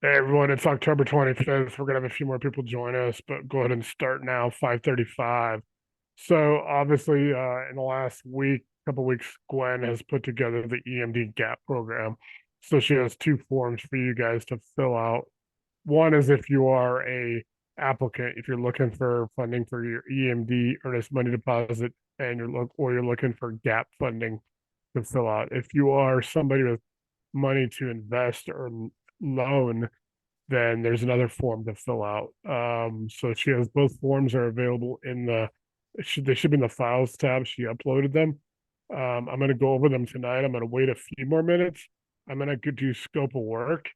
Hey everyone, it's October 25th. We're gonna have a few more people join us, but go ahead and start now, 5:35. So obviously, in the last week, couple weeks, Gwen has put together the EMD and Gap program. So she has two forms for you guys to fill out. One is if you are a applicant, if you're looking for funding for your EMD earnest money deposit, and you're looking for Gap funding to fill out. If you are somebody with money to invest or loan, then there's another form to fill out. So she has both forms are available in they should be in the files tab. She uploaded them. I'm going to go over them tonight. I'm going to wait a few more minutes. I'm going to do scope of work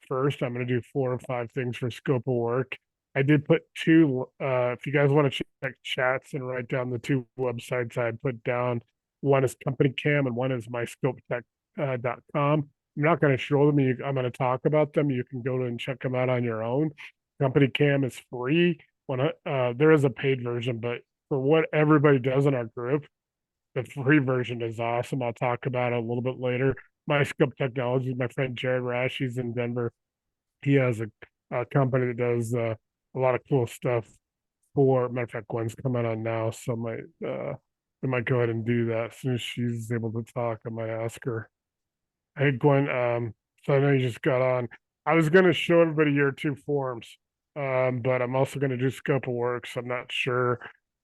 first. I'm going to do 4 or 5 things for scope of work. I did put two, if you guys want to check chats and write down the two websites I put down, one is Company Cam and one is myscopetech.com. I'm not going to show them. I'm going to talk about them. You can go and check them out on your own. Company Cam is free. There is a paid version, but for what everybody does in our group, the free version is awesome. I'll talk about it a little bit later. My Scope Technologies, my friend Jared Rash, he's in Denver. He has a company that does a lot of cool stuff. Matter of fact, Gwen's coming on now, so we might go ahead and do that as soon as she's able to talk. I might ask her. Hey Gwen, so I know you just got on. I was going to show everybody your two forms, but I'm also going to do scope of work. So I'm not sure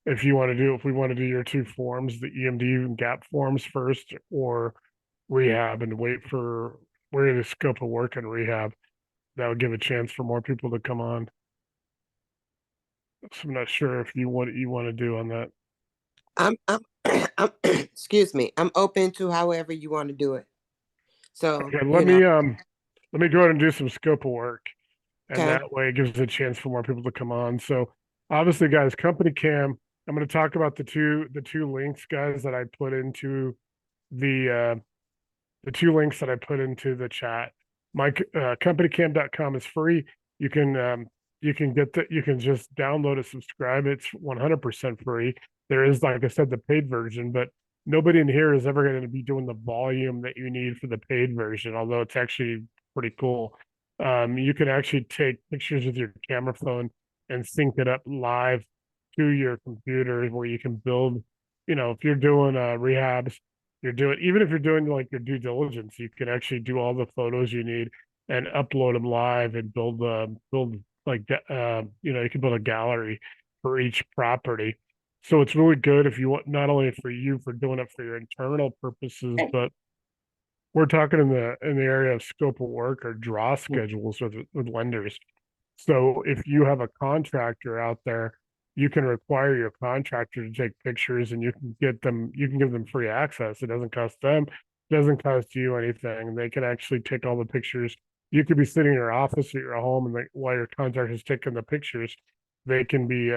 if we want to do your two forms, the EMD and GAP forms first, or rehab and wait for we're going to scope of work and rehab. That would give a chance for more people to come on. So I'm not sure if you what you want to do on that. I'm excuse me. I'm open to however you want to do it. So, Okay, you know, let me go ahead and do some scope of work, and okay. that way it gives a chance for more people to come on. So obviously, guys, Company Cam. I'm going to talk about the two links, guys, that I put into the the two links that I put into the chat. My companycam.com is free. You can you can just download it, subscribe. It's 100% free. There is, like I said, the paid version, but nobody in here is ever going to be doing the volume that you need for the paid version, although it's actually pretty cool. You can actually take pictures with your camera phone and sync it up live to your computer where you can build, if you're doing rehabs, you're doing even if you're doing like your due diligence, you can actually do all the photos you need and upload them live and build like you can build a gallery for each property. So it's really good if you want, not only for you for doing it for your internal purposes, but we're talking in the area of scope of work or draw schedules with lenders. So if you have a contractor out there, you can require your contractor to take pictures and you can give them free access. It doesn't cost them, it doesn't cost you anything. They can actually take all the pictures. You could be sitting in your office at your home and while your contractor is taking the pictures, they can be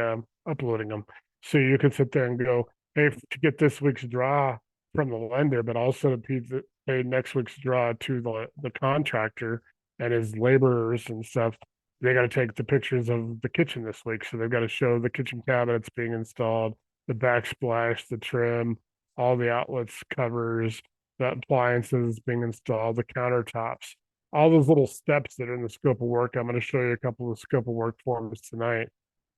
uploading them. So you can sit there and go, hey, to get this week's draw from the lender, but also to pay next week's draw to the contractor and his laborers and stuff. They got to take the pictures of the kitchen this week. So they've got to show the kitchen cabinets being installed, the backsplash, the trim, all the outlets, covers, the appliances being installed, the countertops, all those little steps that are in the scope of work. I'm going to show you a couple of scope of work forms tonight,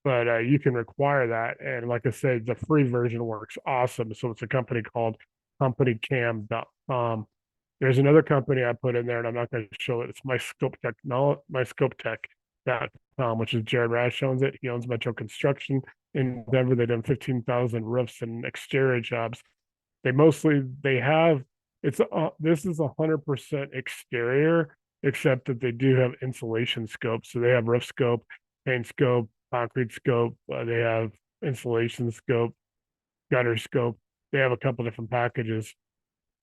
but you can require that. And like I said, the free version works awesome. So it's a company called companycam.com. There's another company I put in there, and I'm not going to show it. It's myscopetech.com, which is Jared Rash owns it. He owns Metro Construction in Denver. They've done 15,000 roofs and exterior jobs. They have this is 100% exterior, except that they do have insulation scope. So they have roof scope, paint scope, concrete scope. They have insulation scope, gutter scope. They have a couple different packages,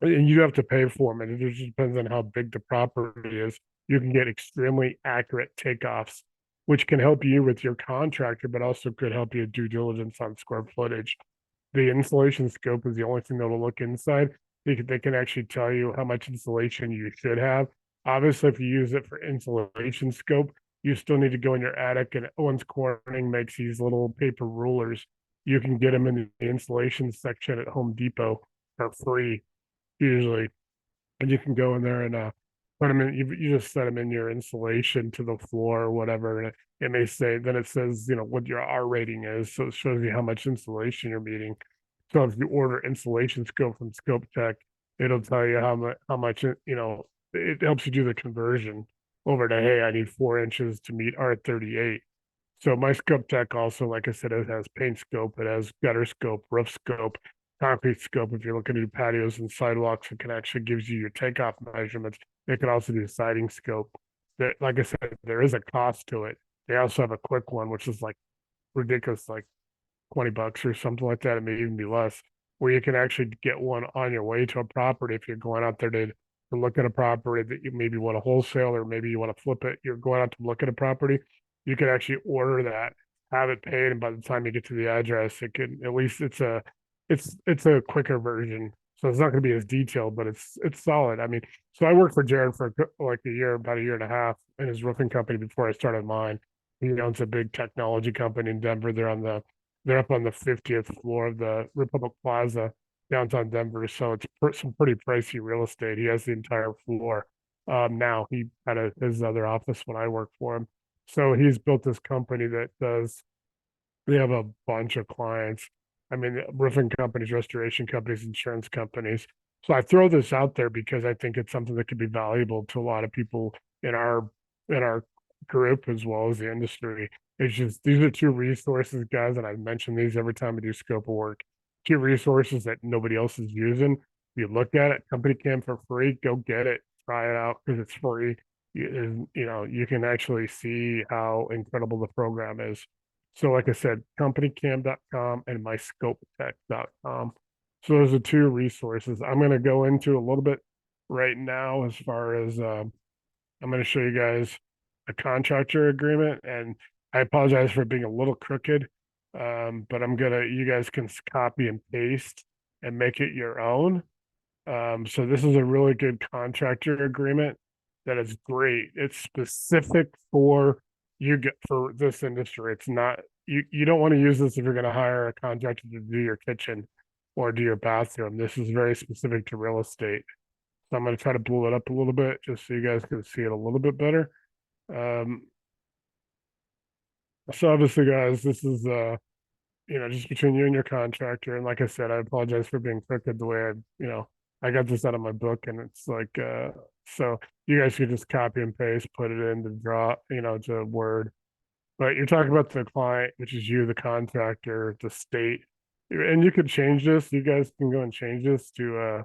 and you have to pay for them. And it just depends on how big the property is. You can get extremely accurate takeoffs, which can help you with your contractor, but also could help you due diligence on square footage. The insulation scope is the only thing that will look inside. They can actually tell you how much insulation you should have. Obviously, if you use it for insulation scope, you still need to go in your attic. And Owens Corning makes these little paper rulers. You can get them in the insulation section at Home Depot for free, usually. And you can go in there and put them in, you just set them in your insulation to the floor or whatever, and it may say, then it says, what your R rating is. So it shows you how much insulation you're meeting. So if you order insulation scope from Scope Tech, it'll tell you how much, it helps you do the conversion over to, hey, I need 4 inches to meet R38. So my scope tech also, like I said, it has paint scope, it has gutter scope, roof scope, concrete scope. If you're looking to do patios and sidewalks, it can actually gives you your takeoff measurements. It can also do siding scope. That, like I said, there is a cost to it. They also have a quick one, which is like ridiculous, like $20 or something like that. It may even be less, where you can actually get one on your way to a property if you're going out there to look at a property that you maybe want to wholesale or maybe you want to flip it. You're going out to look at a property. You can actually order that, have it paid, and by the time you get to the address, it can at least it's a quicker version. So it's not going to be as detailed, but it's solid. I mean, so I worked for Jared for like a year, about a year and a half, in his roofing company before I started mine. He owns a big technology company in Denver. They're up on the 50th floor of the Republic Plaza, downtown Denver. So it's some pretty pricey real estate. He has the entire floor. Now he had his other office when I worked for him. So he's built this company that does, they have a bunch of clients. I mean, roofing companies, restoration companies, insurance companies. So I throw this out there because I think it's something that could be valuable to a lot of people in our group as well as the industry. It's just these are two resources, guys, and I mention these every time I do scope of work. Two resources that nobody else is using. If you look at it, company cam for free, go get it, try it out because it's free. You can actually see how incredible the program is. So like I said, companycam.com and myscopetech.com. So those are two resources. I'm going to go into a little bit right now as far as I'm going to show you guys a contractor agreement, and I apologize for being a little crooked, but you guys can copy and paste and make it your own. So this is a really good contractor agreement that is great. It's specific for for this industry. It's not you don't want to use this if you're going to hire a contractor to do your kitchen or do your bathroom. This is very specific to real estate. So I'm going to try to blow it up a little bit just so you guys can see it a little bit better. Um, so obviously, guys, this is just between you and your contractor. And like I said, I apologize for being crooked the way I got this out of my book, and it's like so you guys could just copy and paste, put it in to draw, to Word. But you're talking about the client, which is you, the contractor, the state, and you could change this. You guys can go and change this to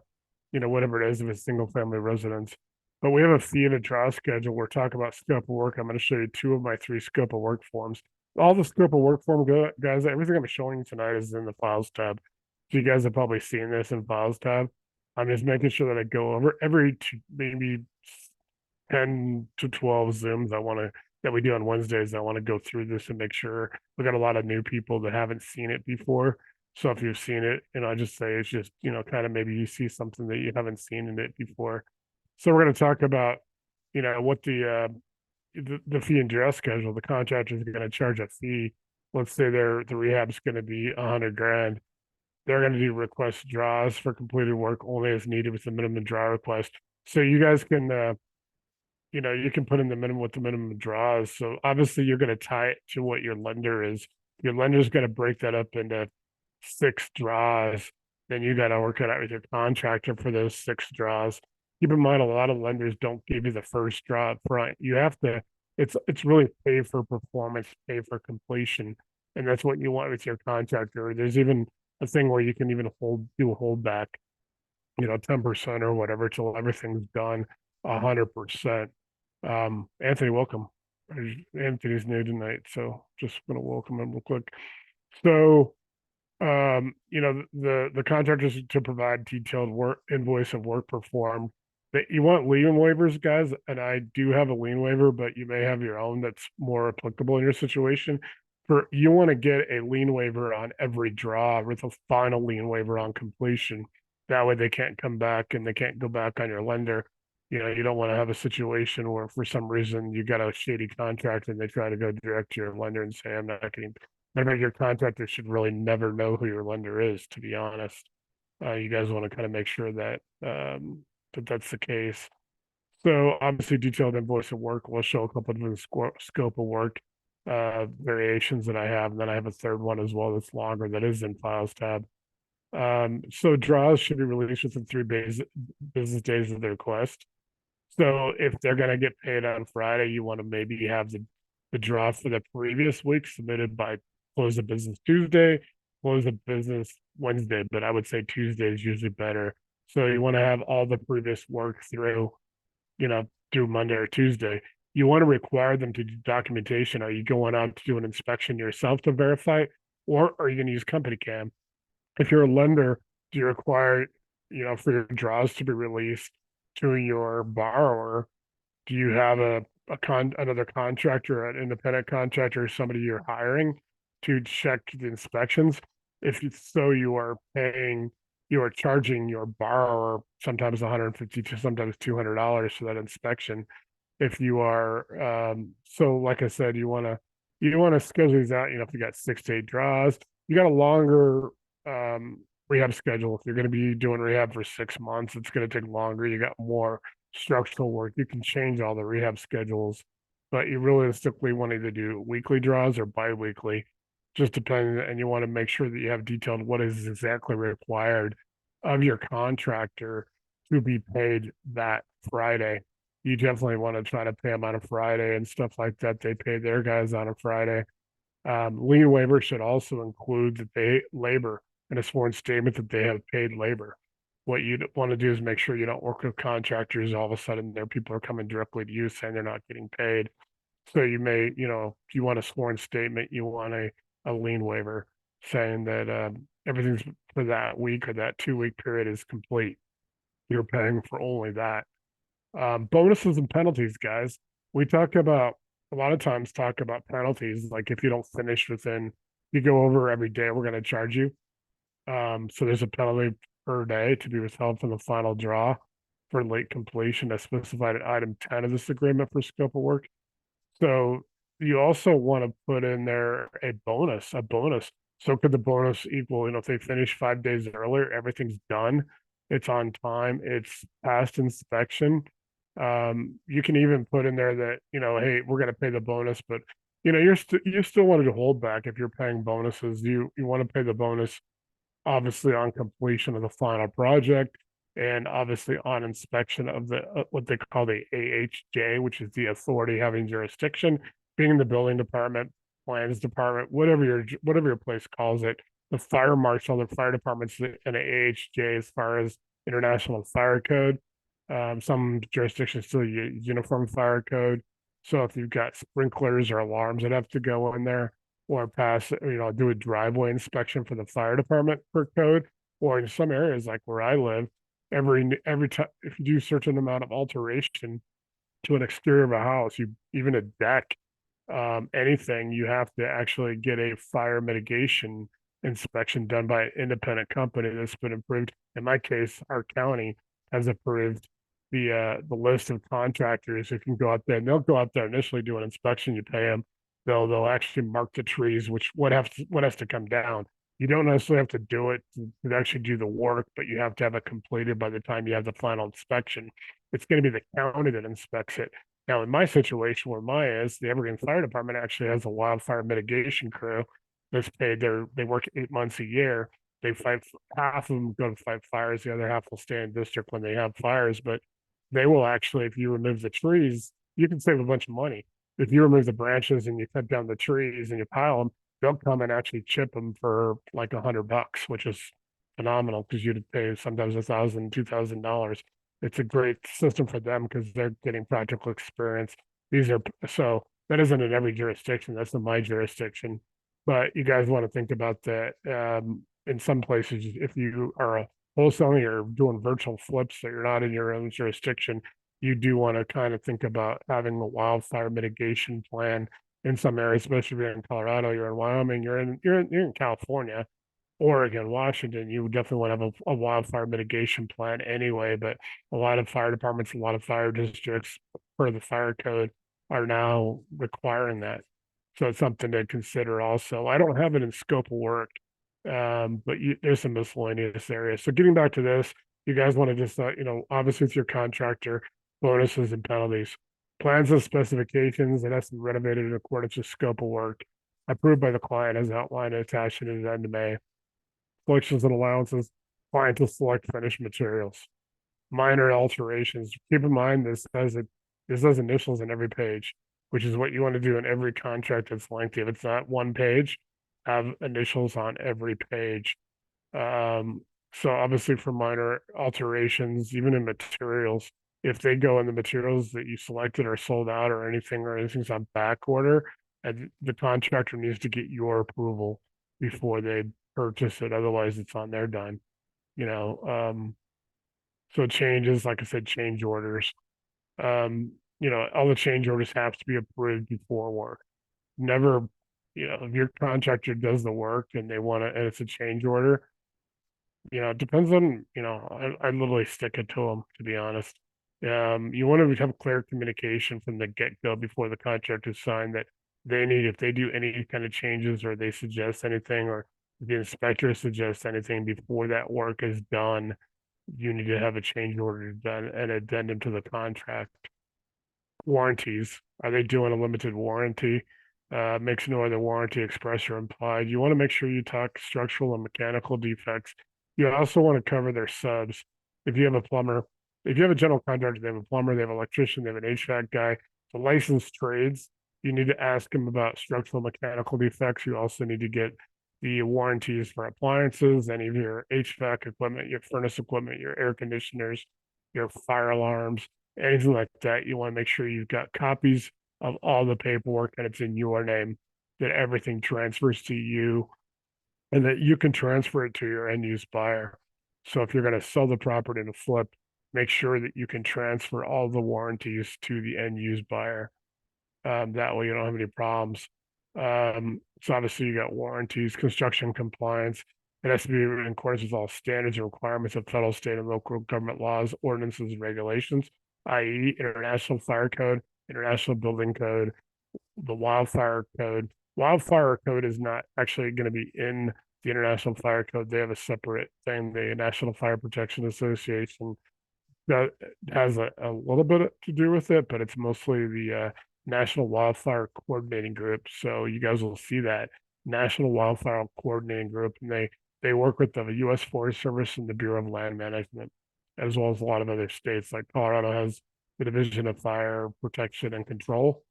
whatever it is if it's single family residence. But we have a fee and a draw schedule. We're talking about scope of work. I'm going to show you two of my three scope of work forms. All the scope of work form, guys, everything I'm showing you tonight is in the files tab. So you guys have probably seen this in files tab. I'm just making sure that I go over every maybe 10 to 12 Zooms that we do on Wednesdays. I want to go through this and make sure we got a lot of new people that haven't seen it before. So if you've seen it, I just say it's just, kind of maybe you see something that you haven't seen in it before. So we're going to talk about, what the fee and dress schedule. The contractor is going to charge a fee. Let's say the rehab's going to be 100 grand. They're going to do request draws for completed work only as needed with the minimum draw request. So you guys can, you can put in the minimum what the minimum draws. So obviously you're going to tie it to what your lender is. Your lender is going to break that up into 6 draws. Then you got to work it out with your contractor for those 6 draws. Keep in mind, a lot of lenders don't give you the first draw up front. You have to. It's really pay for performance, pay for completion, and that's what you want with your contractor. There's even a thing where you can even do a holdback, 10% or whatever till everything's done 100%. Anthony, welcome. Anthony's new tonight, so just gonna welcome him real quick. So, the contractors to provide detailed work invoice of work performed. That you want lien waivers, guys, and I do have a lien waiver, but you may have your own that's more applicable in your situation. You want to get a lien waiver on every draw with a final lien waiver on completion. That way they can't come back and they can't go back on your lender. You don't want to have a situation where for some reason you got a shady contract and they try to go direct to your lender and say, I'm not getting. Matter of fact, your contractor should really never know who your lender is, to be honest. You guys want to kind of make sure that that's the case. So obviously detailed invoice of work will show a couple of different scope of work variations that I have. And then I have a third one as well that's longer that is in files tab. So draws should be released within 3 business days of the request. So if they're gonna get paid on Friday, you want to maybe have the draw for the previous week submitted by close of business Tuesday, close of business Wednesday, but I would say Tuesday is usually better. So you want to have all the previous work through, through Monday or Tuesday. You want to require them to do documentation. Are you going out to do an inspection yourself to verify, or are you going to use company cam? If you're a lender, do you require, for your draws to be released to your borrower? Do you have another contractor, an independent contractor, somebody you're hiring to check the inspections? So you are charging your borrower sometimes 150 to sometimes $200 for that inspection. If you are, so like I said, you want to schedule these out. If you got 6 to 8 draws, you got a longer rehab schedule. If you're going to be doing rehab for 6 months, it's going to take longer. You got more structural work. You can change all the rehab schedules, but you realistically want to either do weekly draws or bi-weekly, just depending. And you want to make sure that you have detailed what is exactly required of your contractor to be paid that Friday. You definitely want to try to pay them on a Friday and stuff like that. They pay their guys on a Friday. Lien waiver should also include that they labor in a sworn statement that they have paid labor. What you want to do is make sure you don't work with contractors. All of a sudden, their people are coming directly to you saying they're not getting paid. So you may, if you want a sworn statement, you want a lien waiver saying that everything's for that week or that 2 week period is complete. You're paying for only that. Bonuses and penalties, guys. We talk about a lot of times talk about penalties. Like if you don't finish you go over every day, we're going to charge you. So there's a penalty per day to be withheld from the final draw for late completion as specified at item 10 of this agreement for scope of work. So you also want to put in there a bonus. So could the bonus equal, if they finish 5 days earlier, everything's done, it's on time, it's passed inspection. You can even put in there that, hey, we're going to pay the bonus, but you still wanted to hold back if you're paying bonuses. You want to pay the bonus obviously on completion of the final project and obviously on inspection of the what they call the AHJ, which is the authority having jurisdiction, being the building department, plans department, whatever your place calls it, the fire marshal, the fire department's an AHJ as far as International Fire Code. Some jurisdictions still use Uniform Fire Code. So if you've got sprinklers or alarms that have to go in there, or pass, do a driveway inspection for the fire department per code, or in some areas like where I live, every time if you do a certain amount of alteration to an exterior of a house, even a deck, anything, you have to actually get a fire mitigation inspection done by an independent company that's been approved. In my case, our county has approved the list of contractors who can go out there, and they'll go out there initially do an inspection. You pay them. They'll actually mark the trees, which what has to come down. You don't necessarily have to do it to actually do the work, but you have to have it completed by the time you have the final inspection. It's going to be the county that inspects it. Now, in my situation where mine is, the Evergreen Fire Department actually has a wildfire mitigation crew that's paid. They work 8 months a year. They fight, half of them go to fight fires, the other half will stay in district when they have fires. But they will actually, if you remove the trees, you can save a bunch of money. If you remove the branches and you cut down the trees and you pile them, they'll come and actually chip them for like $100, which is phenomenal because you'd pay sometimes $1,000, $2,000. It's a great system for them because they're getting practical experience. So that isn't in every jurisdiction. That's in my jurisdiction. But you guys want to think about that. In some places, if you are a wholesaling or doing virtual flips that you're not in your own jurisdiction, you do want to kind of think about having a wildfire mitigation plan in some areas, especially if you're in Colorado, you're in Wyoming, you're in California, Oregon, Washington. You definitely want to have a wildfire mitigation plan anyway. But a lot of fire departments, a lot of fire districts, per the fire code, are now requiring that. So it's something to consider also. I don't have it in scope of work, but there's some miscellaneous areas. So getting back to this, you guys want to just, obviously with your contractor, bonuses and penalties. Plans and specifications, it has to be renovated in accordance with scope of work approved by the client as outlined and attached in the addendum A. Selections and allowances, client to select finished materials. Minor alterations. Keep in mind this has initials in every page, which is what you want to do in every contract that's lengthy. If it's not one page, have initials on every page. So obviously for minor alterations, even in materials, if they go in the materials that you selected are sold out or anything's on back order, and the contractor needs to get your approval before they purchase it. Otherwise, it's on their dime. You know, so changes, like I said, change orders. All the change orders have to be approved before work. Never, if your contractor does the work and they want to, and it's a change order, it depends on, I literally stick it to them, to be honest. You want to have clear communication from the get-go before the contract is signed that if they do any kind of changes or they suggest anything or the inspector suggests anything before that work is done, you need to have a change order done and addendum to the contract. Warranties, are they doing a limited warranty? Makes no other warranty express or implied. You want to make sure you talk structural and mechanical defects. You also want to cover their subs. If you have a plumber, if you have a general contractor, they have a plumber, they have an electrician, they have an HVAC guy, the licensed trades, you need to ask them about structural mechanical defects. You also need to get the warranties for appliances, any of your HVAC equipment, your furnace equipment, your air conditioners, your fire alarms, anything like that. You want to make sure you've got copies of all the paperwork and it's in your name, that everything transfers to you and that you can transfer it to your end use buyer. So if you're going to sell the property in a flip, make sure that you can transfer all the warranties to the end use buyer. That way you don't have any problems. So obviously you got warranties, construction compliance. It has to be in accordance with all standards and requirements of federal, state, and local government laws, ordinances, and regulations, i.e. International Fire Code, International Building Code, the Wildfire Code. Wildfire Code is not actually going to be in the International Fire Code. They have a separate thing, the National Fire Protection Association, that has a little bit to do with it, but it's mostly the National Wildfire Coordinating Group. So you guys will see that National Wildfire Coordinating Group, and they work with the U.S. Forest Service and the Bureau of Land Management, as well as a lot of other states. Like Colorado has the Division of Fire Protection and Control.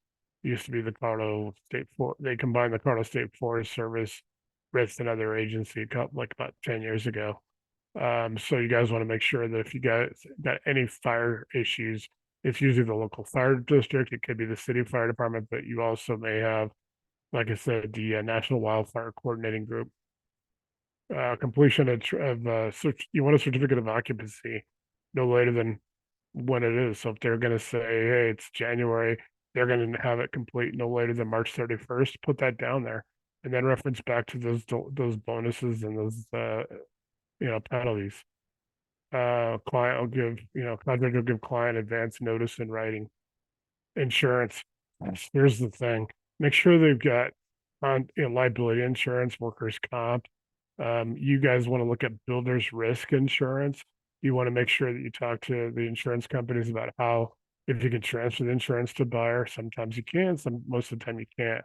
It used to be the Colorado State They combined the Colorado State Forest Service with another agency like about 10 years ago. So you guys want to make sure that if you guys got any fire issues, it's usually the local fire district. It could be the city fire department, but you also may have, like I said, the National Wildfire Coordinating Group. Completion you want a certificate of occupancy no later than when it is. So if they're going to say, hey, it's January, they're going to have it complete no later than March 31st. Put that down there, and then reference back to those bonuses and those penalties. Client will give, contractor will give client advance notice in writing. Insurance. Here's the thing. Make sure they've got liability insurance, workers' comp. You guys want to look at builder's risk insurance. You want to make sure that you talk to the insurance companies about how, if you can transfer the insurance to buyer. Sometimes you can, most of the time you can't.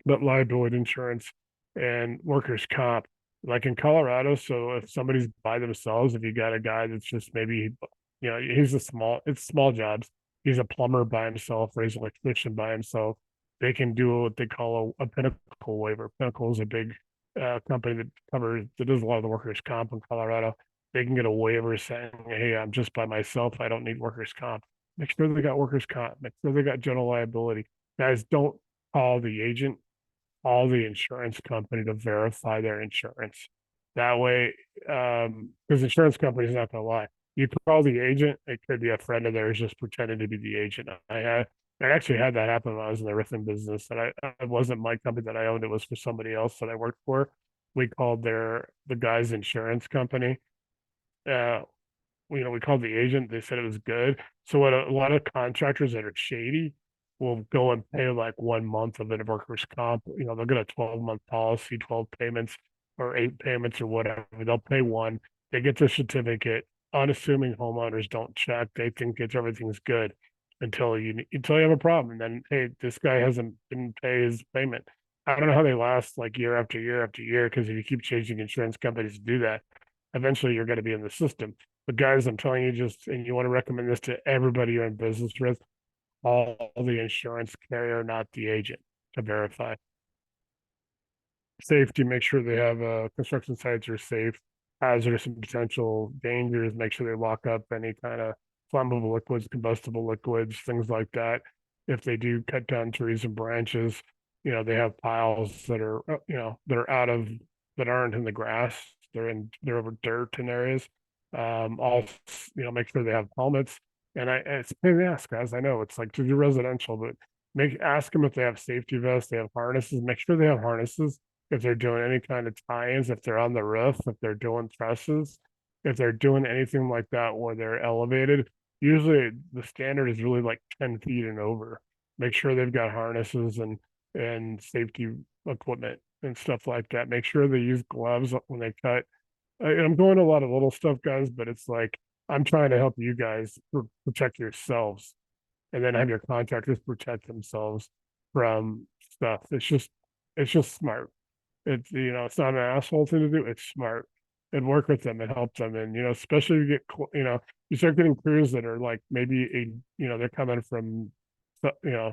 But liability insurance and workers' comp, like in Colorado. So if somebody's by themselves, if you got a guy that's just maybe, it's small jobs. He's a plumber by himself or he's an electrician by himself. They can do what they call a Pinnacle waiver. Pinnacle is a big company that does a lot of the workers' comp in Colorado. They can get a waiver saying, hey, I'm just by myself. I don't need workers' comp. Make sure they got workers' comp. Make sure they got general liability. Guys, don't call the agent, call the insurance company to verify their insurance. That way, because insurance company is not going to lie. You call the agent, it could be a friend of theirs just pretending to be the agent. I actually had that happen when I was in the roofing business. And it wasn't my company that I owned; it was for somebody else that I worked for. We called the guy's insurance company. Uh, we called the agent. They said it was good. So what a lot of contractors that are shady will go and pay like 1 month of a workers' comp. They'll get a 12-month policy, 12 payments or 8 payments or whatever. They'll pay one. They get the certificate. unassuming homeowners don't check. They think everything's good until you have a problem. And then, hey, this guy hasn't didn't pay his payment. I don't know how they last like year after year after year, because if you keep changing insurance companies to do that, eventually you're going to be in the system. But guys, I'm telling you, just and you want to recommend this to everybody you're in business with, all the insurance carrier, not the agent, to verify safety. Make sure they have construction sites are safe, hazardous and potential dangers. Make sure they lock up any kind of flammable liquids, combustible liquids, things like that. If they do cut down trees and branches, they have piles that are that are out of that aren't in the grass. They're over dirt in areas. All make sure they have helmets. And it's a pain in the ass, guys. I know it's like to do residential, but ask them if they have safety vests, they have harnesses. Make sure they have harnesses if they're doing any kind of tie-ins, if they're on the roof, if they're doing trusses, if they're doing anything like that where they're elevated. Usually the standard is really like 10 feet and over. Make sure they've got harnesses and safety equipment and stuff like that. Make sure they use gloves when they cut. I'm going a lot of little stuff, guys, but it's like I'm trying to help you guys protect yourselves, and then have your contractors protect themselves from stuff. It's just smart. It's not an asshole thing to do. It's smart, and work with them and help them. And especially if you get you start getting crews that are like maybe they're coming from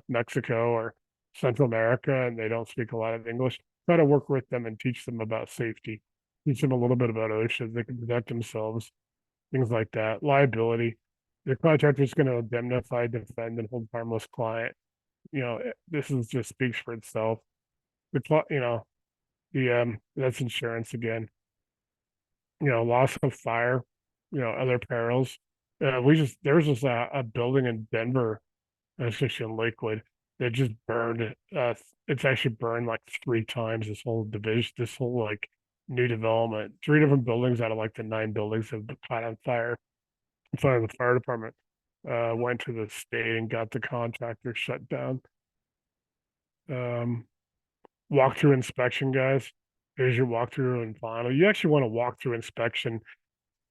Mexico or Central America, and they don't speak a lot of English. Try to work with them and teach them about safety. Teach them a little bit about OSHA. They can protect themselves, things like that. Liability. The contractor is going to indemnify, defend, and hold harmless client. This is just speaks for itself. That's insurance again. Loss of fire, other perils. There was just a building in Denver, especially in Lakewood, that just burned. It's actually burned like 3 times. This whole division, this whole like new development, 3 different buildings out of like the 9 buildings have caught on fire. Finally, the fire department went to the state and got the contractor shut down. Walkthrough inspection, guys. Here's your walkthrough and final. You actually want a walkthrough inspection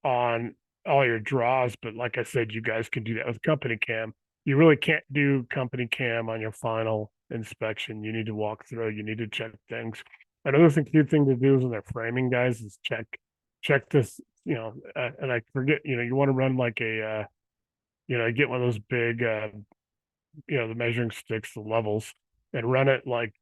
on all your draws, but like I said, you guys can do that with company cam. You really can't do company cam on your final inspection. You need to walk through, you need to check things. Another key thing to do is when they're framing, guys, is check this, and I forget, you want to run like get one of those big the measuring sticks, the levels, and run it like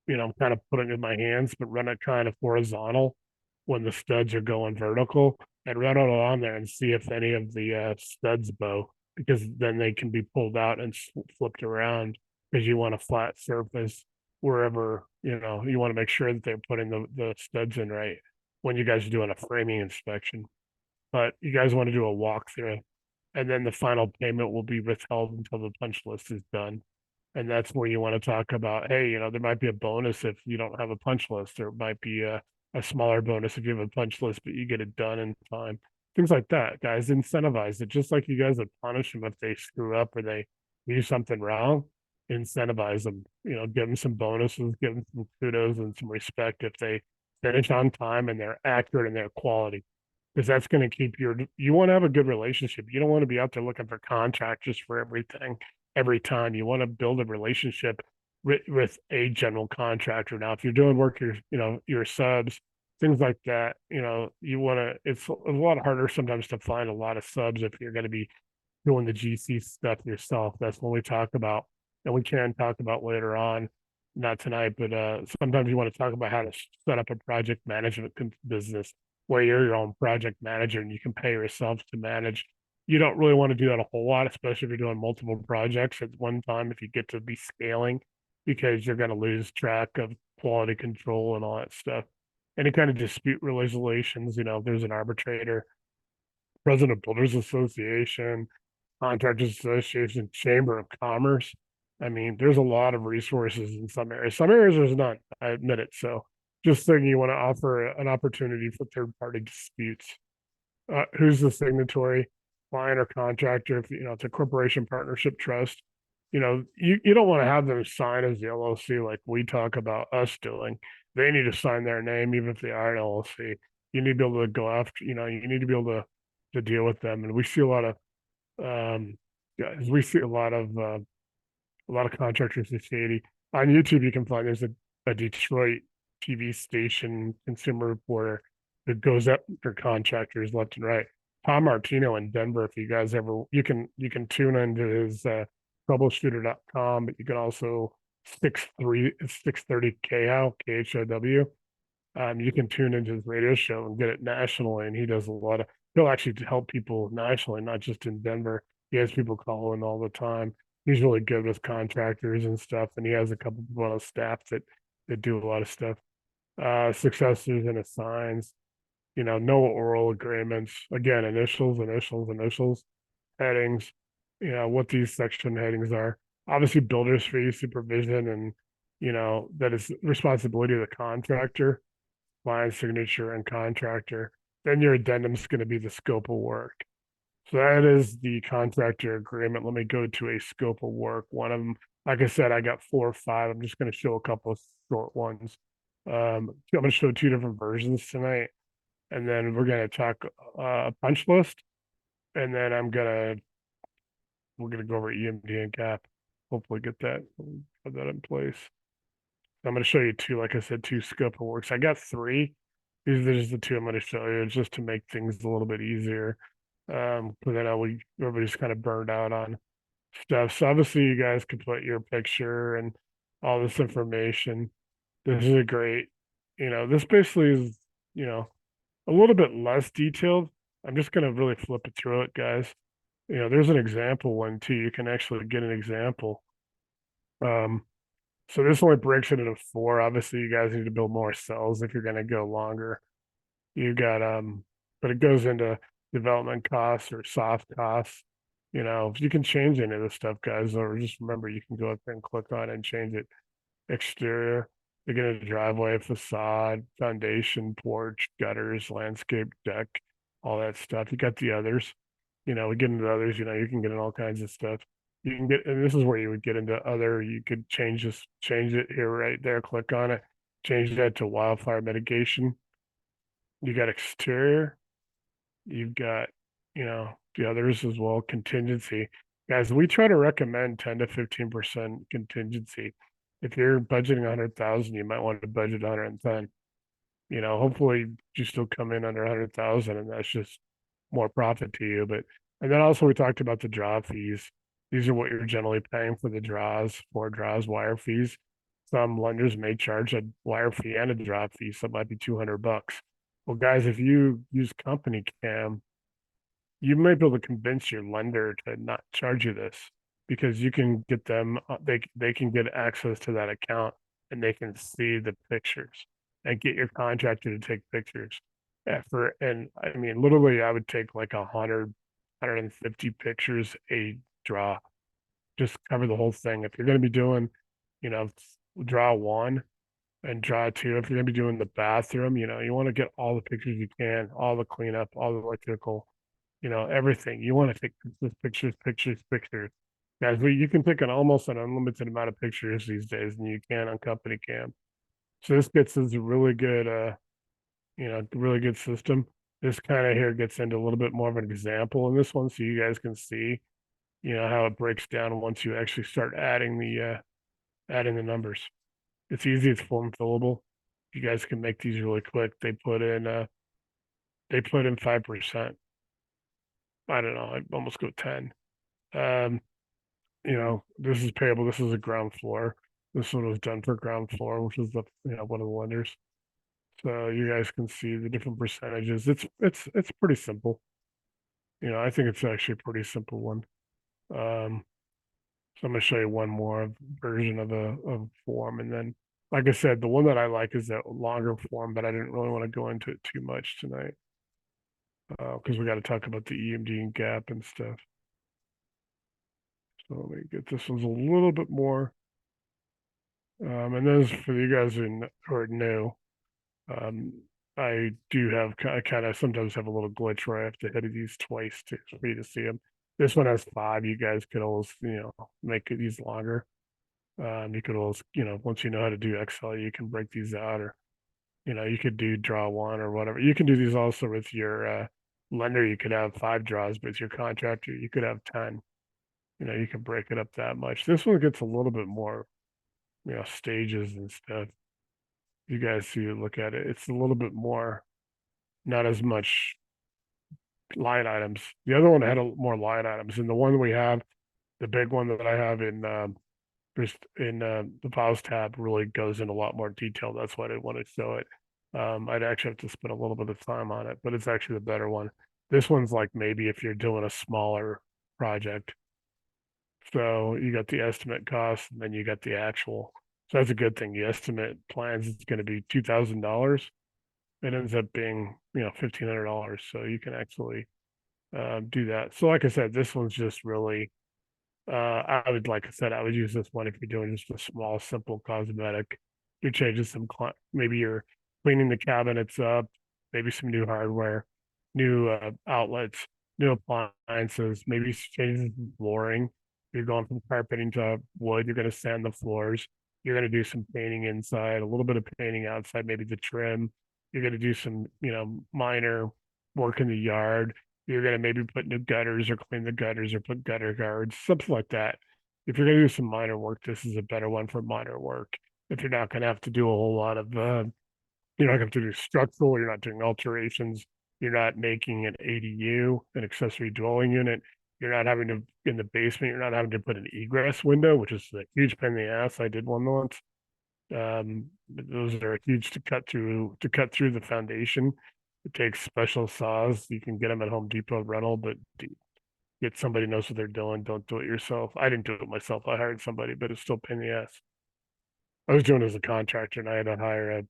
kind of putting it in my hands, but run it kind of horizontal when the studs are going vertical, and run it on there and see if any of the studs bow, because then they can be pulled out and flipped around, because you want a flat surface wherever, you want to make sure that they're putting the studs in right when you guys are doing a framing inspection. But you guys want to do a walkthrough, and then the final payment will be withheld until the punch list is done. And that's where you want to talk about, hey, there might be a bonus if you don't have a punch list. There might be a smaller bonus if you have a punch list, but you get it done in time. Things like that, guys. Incentivize it, just like you guys would punish them if they screw up or they do something wrong. Incentivize them, give them some bonuses, give them some kudos and some respect if they finish on time and they're accurate in their quality, because that's going to keep you want to have a good relationship. You don't want to be out there looking for contractors for everything every time. You want to build a relationship with a general contractor. Now, if you're doing work, your subs, things like that, you want to, it's a lot harder sometimes to find a lot of subs if you're going to be doing the GC stuff yourself. That's when we talk about, and we can talk about later on, not tonight, but sometimes you want to talk about how to set up a project management business where you're your own project manager and you can pay yourself to manage. You don't really want to do that a whole lot, especially if you're doing multiple projects at one time, if you get to be scaling, because you're going to lose track of quality control and all that stuff. Any kind of dispute resolutions, there's an arbitrator, president of Builders Association, Contractors Association, Chamber of Commerce. I mean, there's a lot of resources in some areas. Some areas there's none, I admit it. So just thinking you want to offer an opportunity for third party disputes. Who's the signatory, client or contractor? If it's a corporation, partnership, trust, you don't want to have them sign as the LLC like we talk about us doing. They need to sign their name even if they are an LLC. You need to be able to go after, you need to be able to to deal with them. And we see a lot of guys, we see a lot of contractors are shady. On YouTube, you can find there's a Detroit TV station consumer reporter that goes up for contractors left and right. Tom Martino in Denver, if you guys ever you can tune into his troubleshooter.com, but you can also 630 KHOW, KHOW. You can tune into his radio show and get it nationally, and he does a lot of. He'll actually help people nationally, not just in Denver. He has people calling all the time. He's really good with contractors and stuff, and he has a couple people on his staff that do a lot of stuff. Successors and assigns, no oral agreements. Again, initials, headings. What these section headings are. Obviously, builder's fee, supervision, and that is responsibility of the contractor, client signature, and contractor. Then your addendum is going to be the scope of work. So that is the contractor agreement. Let me go to a scope of work. One of them, like I said, I got 4 or 5. I'm just going to show a couple of short ones. I'm going to show 2 different versions tonight, and then we're going to talk a punch list, and then we're going to go over EMD and Gap. Hopefully, put that in place. I'm going to show you 2, like I said, 2 scope of works. I got 3. These are just the 2 I'm going to show you, just to make things a little bit easier. Because I know everybody's kind of burned out on stuff. So obviously you guys can put your picture and all this information. This is a great, this basically is, a little bit less detailed. I'm just gonna really flip it through it, guys. There's an example one too. You can actually get an example. Um, so this only breaks it into 4. Obviously, you guys need to build more cells if you're gonna go longer. You got but it goes into development costs or soft costs. You can change any of this stuff, guys, or just remember you can go up there and click on it and change it. Exterior, you get a driveway, facade, foundation, porch, gutters, landscape, deck, all that stuff. You got the others. We get into others, you can get in all kinds of stuff. You can get, and this is where you would get into other, you could change it here, right there, click on it, change that to wildfire mitigation. You got exterior, you've got, the others as well, contingency. Guys, we try to recommend 10 to 15% contingency. If you're budgeting 100,000, you might want to budget 110. Hopefully you still come in under 100,000 and that's just more profit to you. And then also we talked about the draw fees. These are what you're generally paying for the draws, 4 draws, wire fees. Some lenders may charge a wire fee and a draw fee, so it might be $200. Well, guys, if you use company cam, you might be able to convince your lender to not charge you this, because you can get them, they can get access to that account and they can see the pictures and get your contractor to take pictures. And I mean, literally, I would take like 150 pictures a draw, just cover the whole thing. If you're going to be doing, you know, draw 1 and draw 2, if you're going to be doing the bathroom, you want to get all the pictures you can, all the cleanup, all the electrical, everything. You want to take pictures. Guys, you can take almost an unlimited amount of pictures these days than you can on company cam. So this gets us a really good, really good system. This kind of here gets into a little bit more of an example in this one, so you guys can see, how it breaks down once you actually start adding the numbers. It's easy. It's full and fillable. You guys can make these really quick. They put in 5%. I don't know. I'd almost go 10. This is payable. This is a ground floor. This one was done for ground floor, which is one of the lenders. So you guys can see the different percentages. It's pretty simple. I think it's actually a pretty simple one. So I'm gonna show you one more version of a form, and then, like I said, the one that I like is that longer form, but I didn't really want to go into it too much tonight because we got to talk about the EMD and Gap and stuff. So let me get this one's a little bit more. And then for you guys who are new, I kind of sometimes have a little glitch where I have to hit these twice for you to see them. This one has 5. You guys could always, make these longer. You could always, once you know how to do Excel, you can break these out, or, you could do draw 1 or whatever. You can do these also with your lender, you could have 5 draws, but as your contractor, you could have 10. You can break it up that much. This one gets a little bit more, stages and stuff. You guys see, look at it. It's a little bit more, not as much line items. The other one had more line items, and the one we have, the big one that I have in just in the files tab, really goes in a lot more detail. That's why I didn't want to show it. I'd actually have to spend a little bit of time on it, but it's actually the better one. This one's like maybe if you're doing a smaller project. So you got the estimate cost, and then you got the actual. So that's a good thing. The estimate plans is going to be $2,000. It ends up being, $1,500. So you can actually do that. So like I said, this one's just really like I said, I would use this one if you're doing just a small, simple cosmetic. You're changing some, maybe you're cleaning the cabinets up, maybe some new hardware, new outlets, new appliances, maybe changing some flooring. You're going from carpeting to wood. You're going to sand the floors. You're going to do some painting inside, a little bit of painting outside, maybe the trim. You're going to do some, minor work in the yard. You're going to maybe put new gutters or clean the gutters or put gutter guards, something like that. If you're going to do some minor work, this is a better one for minor work. If you're not going to have to do a whole lot of, you're not going to do structural, you're not doing alterations, you're not making an ADU, an accessory dwelling unit, you're not having to, in the basement, you're not having to put an egress window, which is a huge pain in the ass. I did one once. Those are huge to cut through the foundation. It takes special saws. You can get them at Home Depot rental, but get somebody who knows what they're doing. Don't do it yourself. I didn't do it myself. I hired somebody, but it's still a pain in the ass. I was doing it as a contractor, and I had to hire a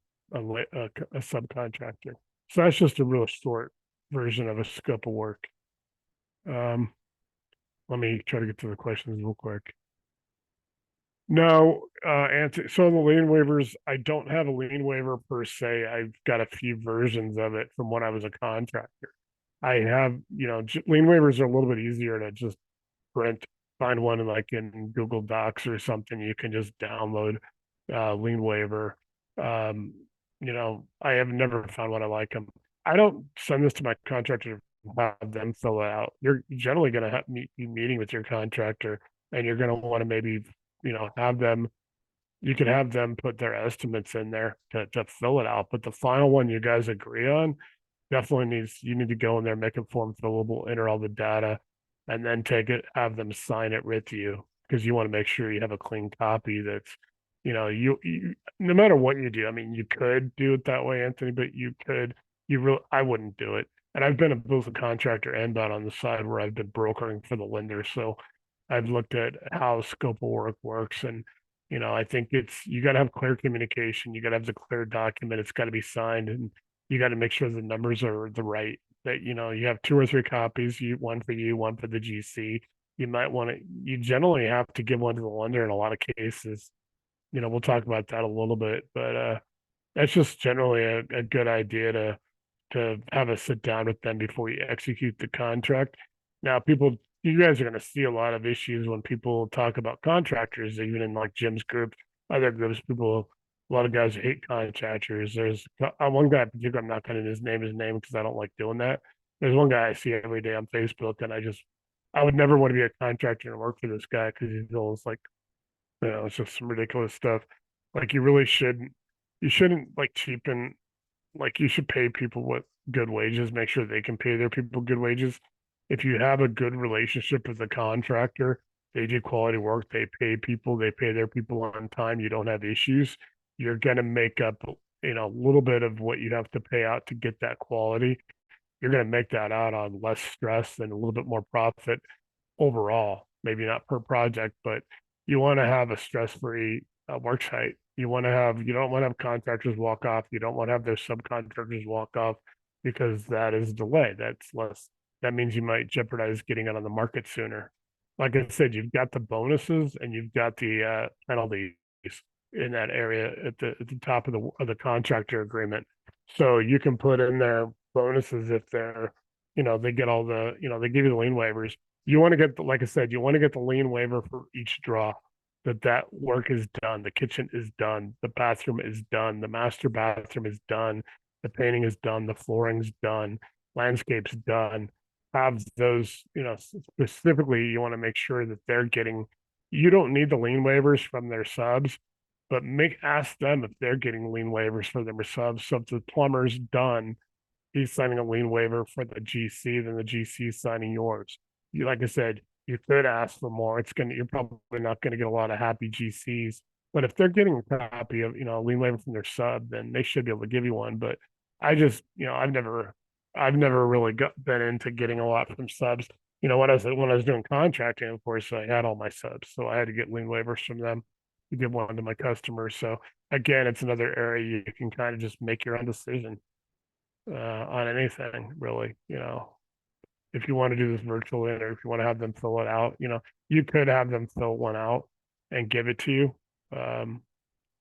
subcontractor. So that's just a real short version of a scope of work. Um, Let me try to get to the questions real quick. No, answer. So the lien waivers, I don't have a lien waiver per se. I've got a few versions of it from when I was a contractor. I have, lien waivers are a little bit easier to just print, find one like in Google Docs or something. You can just download lien waiver. Um, I have never found one I like them. I don't send this to my contractor to have them fill it out. You're generally going to be meeting with your contractor, and you're going to want to maybe, have them. You can have them put their estimates in there to fill it out. But the final one you guys agree on definitely you need to go in there, make it form fillable, enter all the data, and then take it, have them sign it with you because you want to make sure you have a clean copy that's, you no matter what you do. I mean, you could do it that way, Anthony, but I wouldn't do it. And I've been both a contractor and been on the side where I've been brokering for the lender. So I've looked at how scope of work works. And, I think you got to have clear communication. You got to have the clear document. It's got to be signed, and you got to make sure the numbers are the right, that, you have 2 or 3 copies, one for you, one for the GC. You generally have to give one to the lender in a lot of cases. We'll talk about that a little bit, but that's just generally a good idea to have a sit down with them before you execute the contract. Now, you guys are going to see a lot of issues when people talk about contractors, even in like Jim's group, other groups, a lot of guys hate contractors. There's one guy in particular, I'm not going to his name because I don't like doing that. There's one guy I see every day on Facebook, and I would never want to be a contractor and work for this guy because he's always like, it's just some ridiculous stuff. Like you shouldn't like cheapen, like you should pay people with good wages, make sure they can pay their people good wages. If you have a good relationship with the contractor, they do quality work, they pay people, they pay their people on time, you don't have issues, you're going to make up, a little bit of what you have to pay out to get that quality. You're going to make that out on less stress and a little bit more profit overall, maybe not per project, but you want to have a stress-free work site. You don't want to have contractors walk off. You don't want to have their subcontractors walk off because that is delay. That means you might jeopardize getting it on the market sooner. Like I said, you've got the bonuses and you've got the penalties in that area at the top of the contractor agreement. So you can put in there bonuses if they're, they get all the, they give you the lien waivers. You want to get, like I said, you want to get the lien waiver for each draw, that work is done. The kitchen is done. The bathroom is done. The master bathroom is done. The painting is done. The flooring's done. landscapes done, have those, specifically, you want to make sure that they're getting, you don't need the lien waivers from their subs, but ask them if they're getting lien waivers for their subs. So if the plumber's done, he's signing a lien waiver for the GC, then the GC is signing yours. You, like I said, you could ask for more. You're probably not gonna get a lot of happy GCs, but if they're getting a copy of, a lien waiver from their sub, then they should be able to give you one. But I just, I've never really been into getting a lot from subs. When I was doing contracting, of course, I had all my subs, so I had to get lien waivers from them to give one to my customers. So again, it's another area you can kind of just make your own decision on anything really. If you want to do this virtually or if you want to have them fill it out, you could have them fill one out and give it to you, um,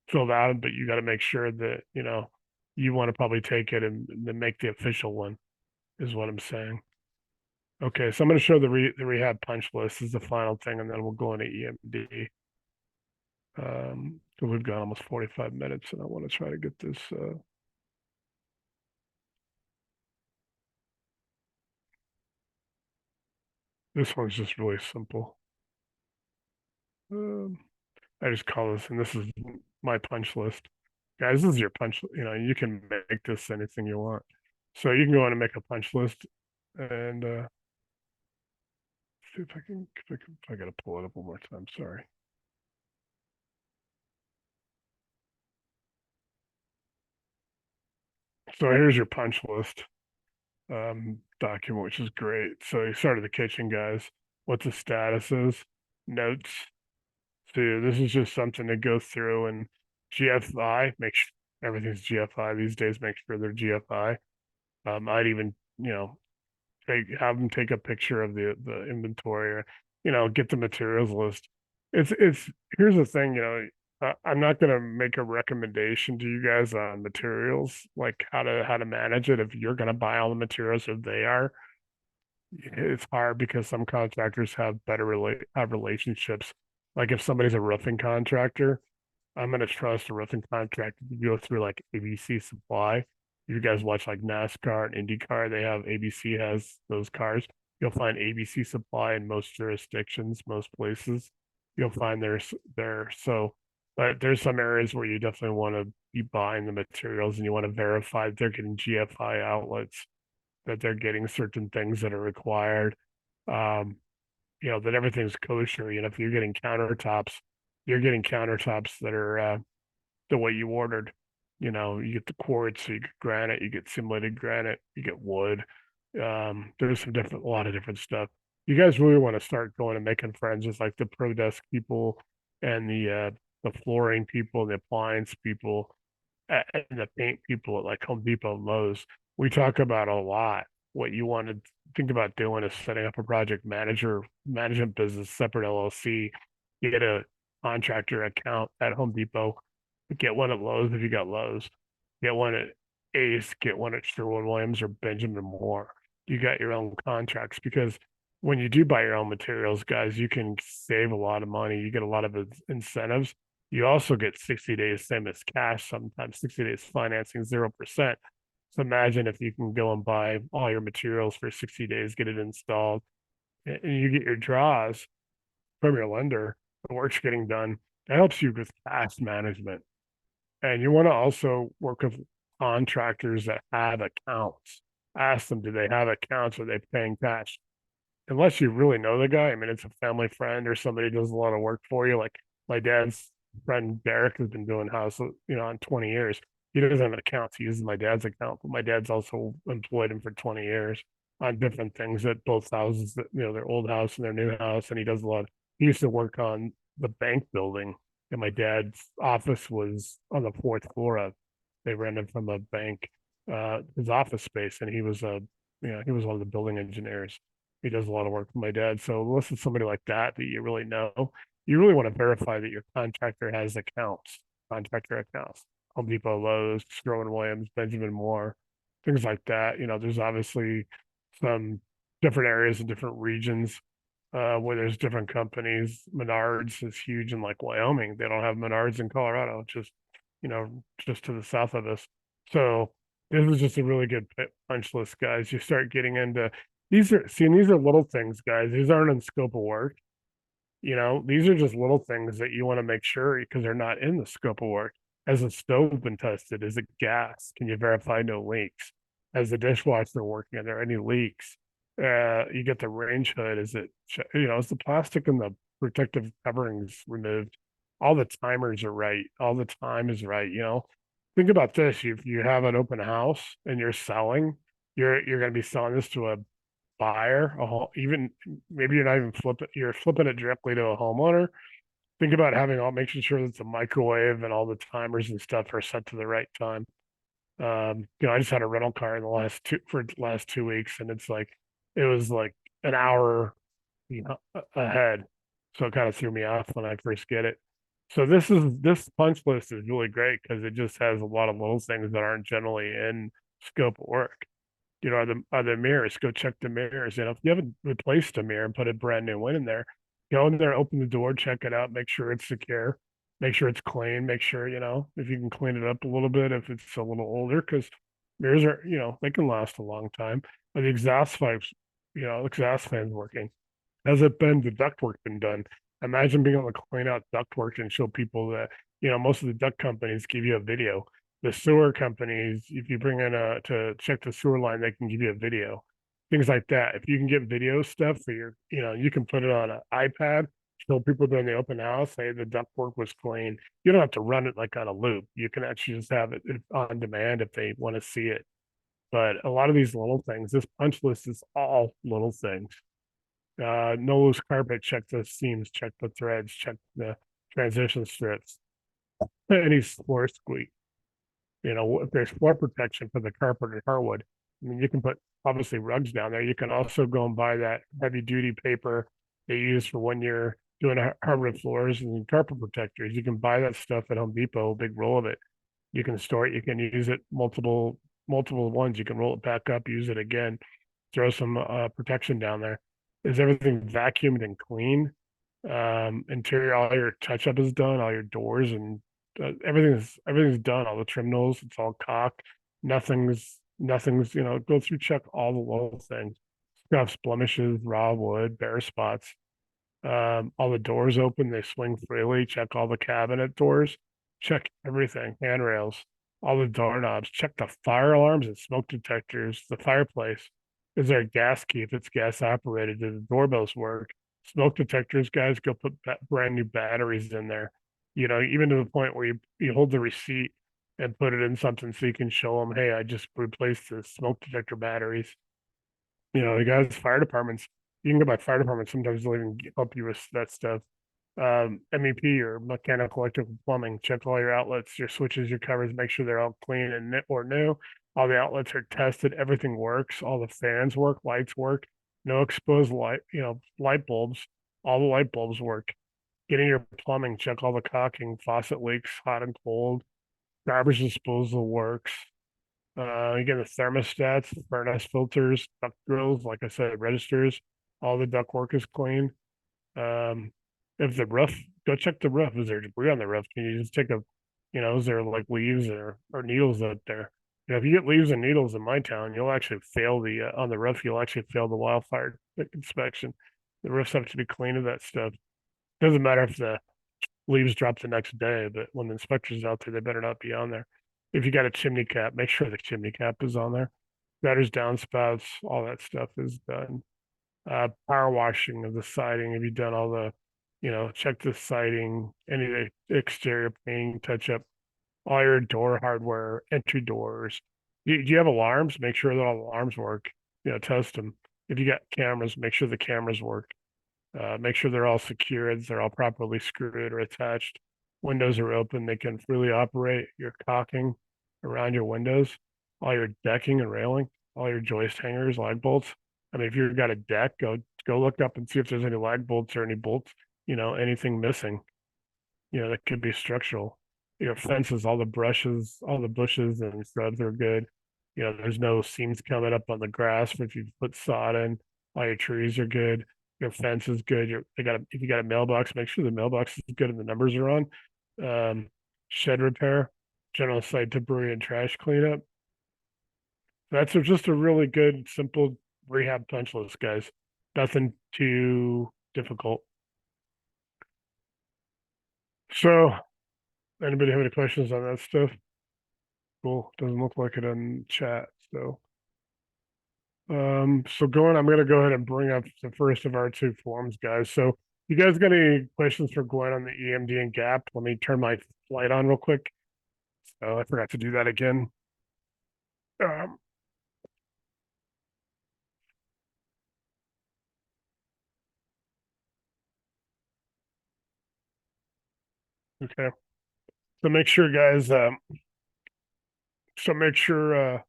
filled out, but you got to make sure that, you want to probably take it and then make the official one is what I'm saying. Okay, so I'm going to show the rehab punch list is the final thing, and then we'll go into EMD. So we've got almost 45 minutes, and I want to try to get this. This one's just really simple. Um, I just call this, and this is my punch list. Guys, this is your punch, you can make this anything you want. So you can go in and make a punch list and see if I gotta pull it up one more time, sorry. So here's your punch list document, which is great. So you start at the kitchen, guys. What the status is, notes. So this is just something to go through and GFI, make sure everything's GFI these days, make sure they're GFI. I'd even, have them take a picture of the inventory or, get the materials list. It's Here's the thing, I'm not gonna make a recommendation to you guys on materials, like how to manage it. If you're gonna buy all the materials, if they are, it's hard because some contractors have have relationships. Like if somebody's a roofing contractor, I'm gonna trust a roofing contractor to go through like ABC Supply. You guys watch like NASCAR and IndyCar, they have ABC has those cars. You'll find ABC Supply in most jurisdictions, most places. You'll find there. So, but there's some areas where you definitely want to be buying the materials and you want to verify they're getting GFI outlets, that they're getting certain things that are required. Um, that everything's kosher. If you're getting countertops that are the way you ordered. You get the quartz, so you get granite, you get simulated granite, you get wood. There's a lot of different stuff. You guys really want to start going and making friends with like the Pro Desk people and the flooring people, the appliance people, and the paint people at like Home Depot and Lowe's. We talk about a lot. What you want to think about doing is setting up a management business, separate LLC. You get a contractor account at Home Depot, get one at Lowe's if you got Lowe's, get one at Ace, get one at Sherwin-Williams or Benjamin Moore. You got your own contracts because when you do buy your own materials, guys, you can save a lot of money. You get a lot of incentives. You also get 60 days, same as cash, sometimes 60 days financing, 0%. So imagine if you can go and buy all your materials for 60 days, get it installed, and you get your draws from your lender, the work's getting done. That helps you with cash management. And you want to also work with contractors that have accounts. Ask them, do they have accounts? Are they paying cash? Unless you really know the guy. I mean, it's a family friend or somebody who does a lot of work for you. Like my dad's friend Derek has been doing house, on 20 years. He doesn't have an account. He uses my dad's account, but my dad's also employed him for 20 years on different things at both houses, their old house and their new house. And he does a lot. He used to work on the bank building, and my dad's office was on the fourth floor of. They rented from a bank, his office space, and he was one of the building engineers. He does a lot of work for my dad. So unless it's somebody like that you really know, you really want to verify that your contractor has contractor accounts. Home Depot, Lowe's, Sherwin-Williams, Benjamin Moore, things like that. There's obviously some different areas and different regions where there's different companies. Menards is huge in like Wyoming. They don't have Menards in Colorado, just to the south of us. So This is just a really good punch list, guys. You start getting into these are little things, guys. These aren't in scope of work. These are just little things that you want to make sure because they're not in the scope of work. Has the stove been tested? Is it gas? Can you verify no leaks? Has the dishwasher working? Are there any leaks? You get the range hood. Is the plastic and the protective coverings removed? All the timers are right. All the time is right. Think about this. If you have an open house and you're selling, you're going to be selling this to a buyer, even maybe you're not even flipping, you're flipping it directly to a homeowner. Think about making sure that the microwave and all the timers and stuff are set to the right time. I just had a rental car in the last 2 weeks, and it was like an hour, ahead. So it kind of threw me off when I first get it. So this punch list is really great because it just has a lot of little things that aren't generally in scope of work. Are the mirrors? Go check the mirrors. If you haven't replaced a mirror and put a brand new one in there, go in there, open the door, check it out, make sure it's secure, make sure it's clean, make sure, if you can clean it up a little bit if it's a little older, because mirrors are, they can last a long time. But the exhaust fans working. Has it been the ductwork been done? Imagine being able to clean out ductwork and show people that, most of the duct companies give you a video. The sewer companies, if you bring in to check the sewer line, they can give you a video. Things like that. If you can get video stuff for you can put it on an iPad, show people during the open house, hey, the ductwork was clean. You don't have to run it like on a loop. You can actually just have it on demand if they want to see it. But a lot of these little things, this punch list is all little things. No loose carpet, check the seams, check the threads, check the transition strips, any floor squeak. If there's floor protection for the carpet or hardwood, I mean, you can put obviously rugs down there. You can also go and buy that heavy duty paper they use for when you're doing hardwood floors and carpet protectors. You can buy that stuff at Home Depot, a big roll of it. You can store it. You can use it multiple ones. You can roll it back up, use it again, throw some protection down there. Is everything vacuumed and clean? Interior, all your touch up is done, all your doors and everything's done. All the trim nose, it's all caulked. Nothing's. Go through, check all the little things, scuffs, blemishes, raw wood, bare spots. All the doors open, they swing freely. Check all the cabinet doors. Check everything, handrails, all the doorknobs. Check the fire alarms and smoke detectors. The fireplace. Is there a gas key? If it's gas operated, do the doorbells work? Smoke detectors, guys, go put brand new batteries in there. Even to the point where you hold the receipt and put it in something so you can show them, hey, I just replaced the smoke detector batteries. The guys, fire departments, you can go by fire departments. Sometimes they'll even help you with that stuff. MEP or mechanical, electrical, plumbing, check all your outlets, your switches, your covers, make sure they're all clean and or new. All the outlets are tested. Everything works. All the fans work, lights work. No exposed light bulbs. All the light bulbs work. Getting your plumbing, check all the caulking, faucet leaks, hot and cold. Garbage disposal works. Again, the thermostats, the furnace filters, duct grills, like I said, registers, all the duct work is clean. Um, if the roof, go check the roof. Is there debris on the roof? Can you just is there like leaves or needles out there? If you get leaves and needles in my town, you'll actually fail on the roof. You'll actually fail the wildfire inspection. The roofs have to be clean of that stuff. Doesn't matter if the leaves drop the next day, but when the inspector's out there, they better not be on there. If you got a chimney cap, make sure the chimney cap is on there. Gutters, downspouts, all that stuff is done. Power washing of the siding. Have you done all the, check the siding, any of the exterior painting, touch up all your door hardware, entry doors. Do you have alarms? Make sure that all the alarms work. Test them. If you got cameras, make sure the cameras work. Make sure they're all secured, they're all properly screwed or attached. Windows are open, they can freely operate. Your caulking around your windows, all your decking and railing, all your joist hangers, lag bolts. I mean, if you've got a deck, go look up and see if there's any lag bolts or any bolts, anything missing, that could be structural. Your fences, all the brushes, all the bushes and shrubs are good. There's no seams coming up on the grass if you put sod in. All your trees are good. Your fence is good. If you got a mailbox, make sure the mailbox is good and the numbers are on. Shed repair, general site debris and trash cleanup. That's just a really good, simple rehab punch list, guys. Nothing too difficult. So, anybody have any questions on that stuff? Cool. Doesn't look like it in chat. So going, I'm gonna go ahead and bring up the first of our two forms, guys. So, you guys got any questions for Gwen on the EMD and Gap? Let me turn my light on real quick. Oh, I forgot to do that again. Um, okay. So make sure, guys. So make sure.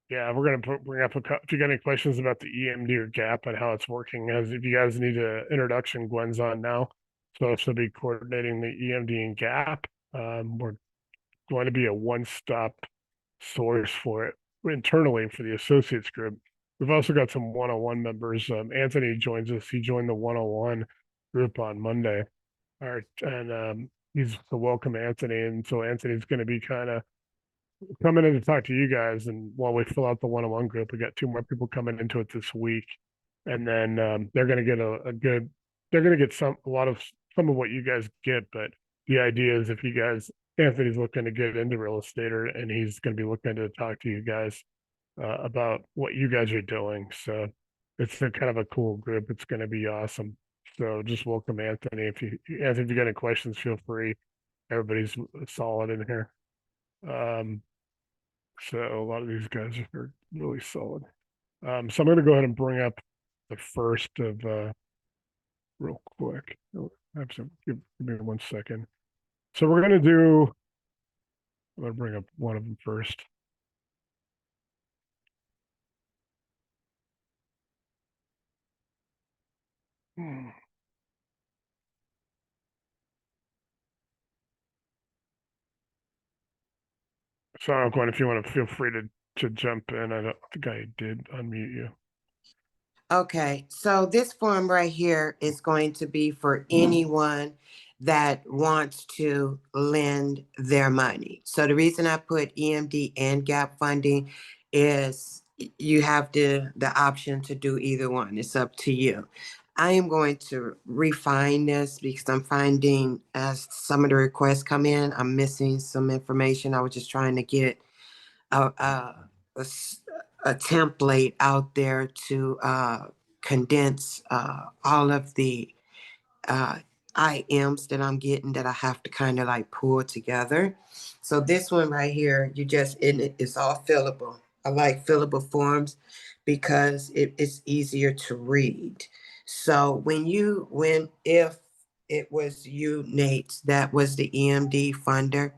Yeah, we're gonna bring up if you got any questions about the EMD or Gap and how it's working. As if you guys need an introduction, Gwen's on now, so she'll be coordinating the EMD and Gap. We're going to be a one-stop source for it internally for the associates group. We've also got some one-on-one members. Anthony joins us. He joined the one-on-one group on Monday. All right, and he's the welcome Anthony, and so Anthony's going to be kind of coming in to talk to you guys. And while we fill out the one-on-one group, we got two more people coming into it this week, and then they're going to get a good. They're going to get a lot of some of what you guys get, but the idea is if you guys, Anthony's looking to get into real estate, and he's going to be looking to talk to you guys about what you guys are doing. So it's a kind of a cool group. It's going to be awesome. So just welcome Anthony. If you got any questions, feel free. Everybody's solid in here. Um, so a lot of these guys are really solid. So I'm going to go ahead and bring up the first of real quick. I have to give me 1 second. So we're going to do. I'm going to bring up one of them first. Hmm. So Gwen, if you want to feel free to jump in. I don't think I did unmute you. Okay, so this form right here is going to be for anyone that wants to lend their money. So the reason I put EMD and gap funding is you have the option to do either one. It's up to you. I am going to refine this because I'm finding as some of the requests come in, I'm missing some information. I was just trying to get a, a, a a template out there to condense all of the uh, IMs that I'm getting that I have to kind of like pull together. So this one right here, it's all fillable. I like fillable forms because it's easier to read. So if it was you, Nate, that was the EMD funder,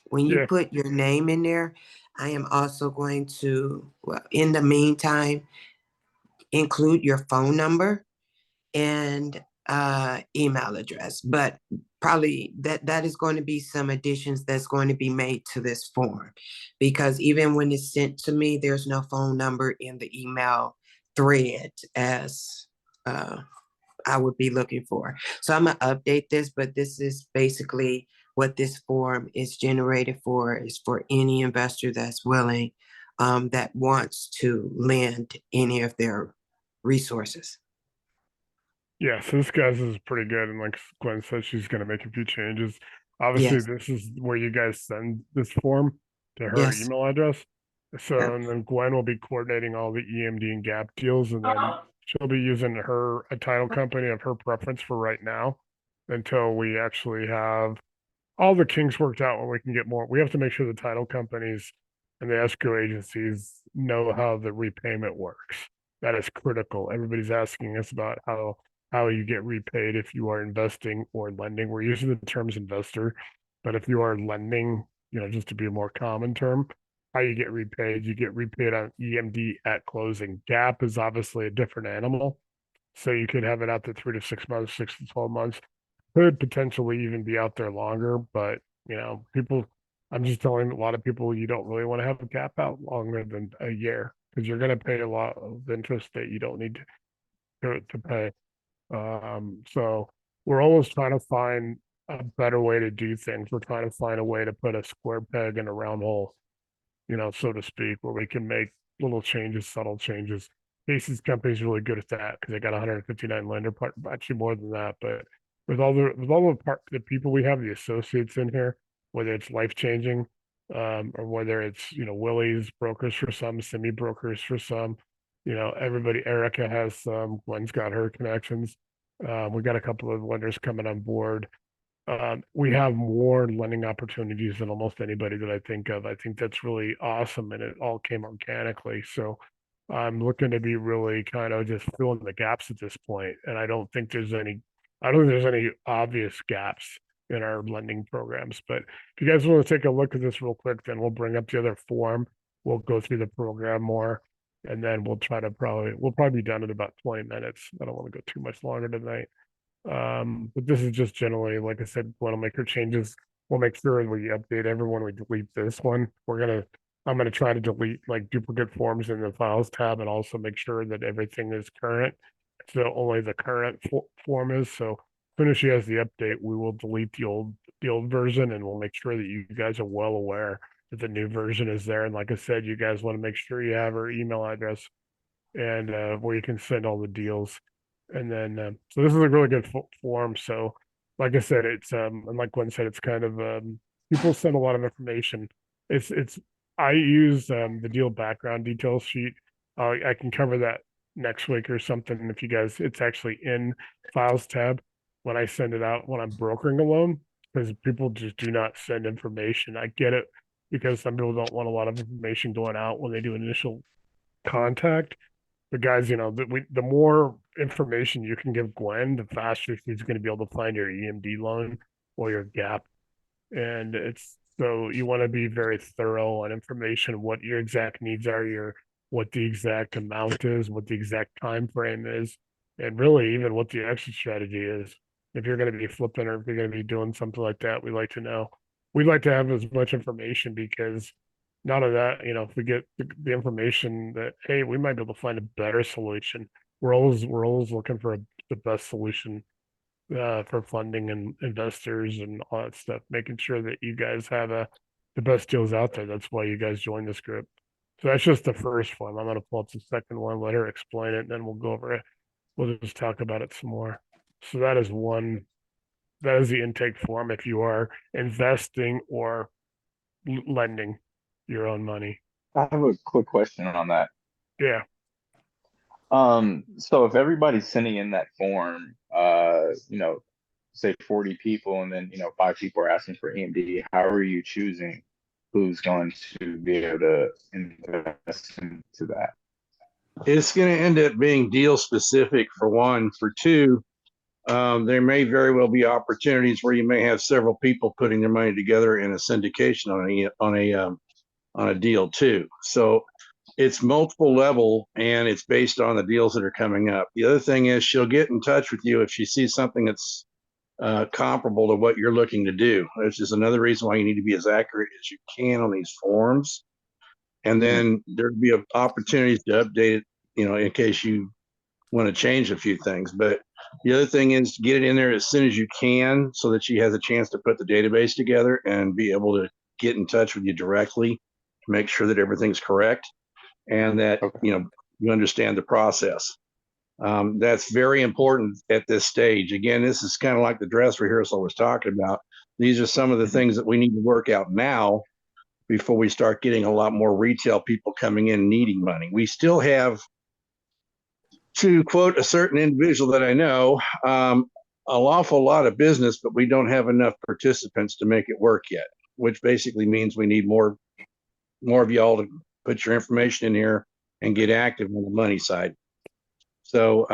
when you Yeah, put your name in there, I am also going to, well, in the meantime, include your phone number and email address. But probably that is going to be some additions that's going to be made to this form, because even when it's sent to me, there's no phone number in the email thread as I would be looking for. So I'm gonna update this, but this is basically what this form is generated for, is for any investor that's willing, that wants to lend any of their resources. yeah. So this guy's is pretty good, and like Gwen said, she's going to make a few changes. Obviously, Yes, this is where you guys send this form to her yes. email address. So, Yeah. and then Gwen will be coordinating all the EMD and Gap deals, and then she'll be using a title company of her preference for right now until we actually have all the kinks worked out when we can get more. We have to make sure the title companies and the escrow agencies know how the repayment works. That is critical. Everybody's asking us about how you get repaid if you are investing or lending. We're using the terms investor, but if you are lending, just to be a more common term, how you get repaid on EMD at closing. Gap is obviously a different animal. So you could have it out to 3 to 6 months, 6 to 12 months, could potentially even be out there longer. But people, I'm just telling a lot of people you don't really want to have a gap out longer than a year because you're going to pay a lot of interest that you don't need to pay. So we're always trying to find a better way to do things. We're trying to find a way to put a square peg in a round hole, so to speak, where we can make little changes, subtle changes. Casey's company is really good at that because they got 159 lender part, actually more than that. But with all the people we have, the associates in here, whether it's life changing, or whether it's Willie's brokers for some, semi brokers for some, everybody. Erica has some. Gwen's got her connections. We got a couple of lenders coming on board. We have more lending opportunities than almost anybody that I think of. I think that's really awesome, and it all came organically. So I'm looking to be really kind of just filling the gaps at this point, and I don't think there's any obvious gaps in our lending programs. But if you guys want to take a look at this real quick, then we'll bring up the other form. We'll go through the program more, and then we'll probably be done in about 20 minutes. I don't want to go too much longer tonight. But this is just generally, like I said, want to make her changes. We'll make sure we update everyone. We delete this one. I'm gonna try to delete like duplicate forms in the files tab and also make sure that everything is current. So only the current form is. So as soon as she has the update, we will delete the old version, and we'll make sure that you guys are well aware that the new version is there. And like I said, you guys want to make sure you have her email address and where you can send all the deals. And then, so this is a really good form. So, like I said, it's and like Gwen said, it's kind of people send a lot of information. It's I use the deal background details sheet. I can cover that next week or something. If you guys, it's actually in files tab when I send it out when I'm brokering a loan, because people just do not send information. I get it because some people don't want a lot of information going out when they do initial contact. But guys, the more information you can give Gwen, the faster she's going to be able to find your EMD loan or your gap. And it's so you want to be very thorough on information, what your exact needs are, what the exact amount is, what the exact time frame is, and really even what the exit strategy is. If you're going to be flipping or if you're going to be doing something like that, we like to know. We'd like to have as much information because none of that, if we get the information that, hey, we might be able to find a better solution. We're always looking for the best solution for funding and investors and all that stuff, making sure that you guys have the best deals out there. That's why you guys join this group. So that's just the first one. I'm gonna pull up the second one, let her explain it, and then we'll go over it. We'll just talk about it some more. So that is one. That is the intake form if you are investing or lending your own money. I have a quick question on that. Yeah. So if everybody's sending in that form, say 40 people, and then 5 people are asking for EMD, how are you choosing who's going to be able to invest into that? It's going to end up being deal specific for one. For two, there may very well be opportunities where you may have several people putting their money together in a syndication on a deal too. So it's multiple level and it's based on the deals that are coming up. The other thing is she'll get in touch with you if she sees something that's comparable to what you're looking to do. There's just another reason why you need to be as accurate as you can on these forms. And then there'd be opportunities to update it, in case you want to change a few things. But the other thing is to get it in there as soon as you can so that she has a chance to put the database together and be able to get in touch with you directly to make sure that everything's correct and that, you understand the process. That's very important at this stage. Again, this is kind of like the dress rehearsal I was talking about. These are some of the things that we need to work out now before we start getting a lot more retail people coming in needing money. We still have, to quote a certain individual that I know, an awful lot of business, but we don't have enough participants to make it work yet, which basically means we need more of y'all to put your information in here and get active on the money side. So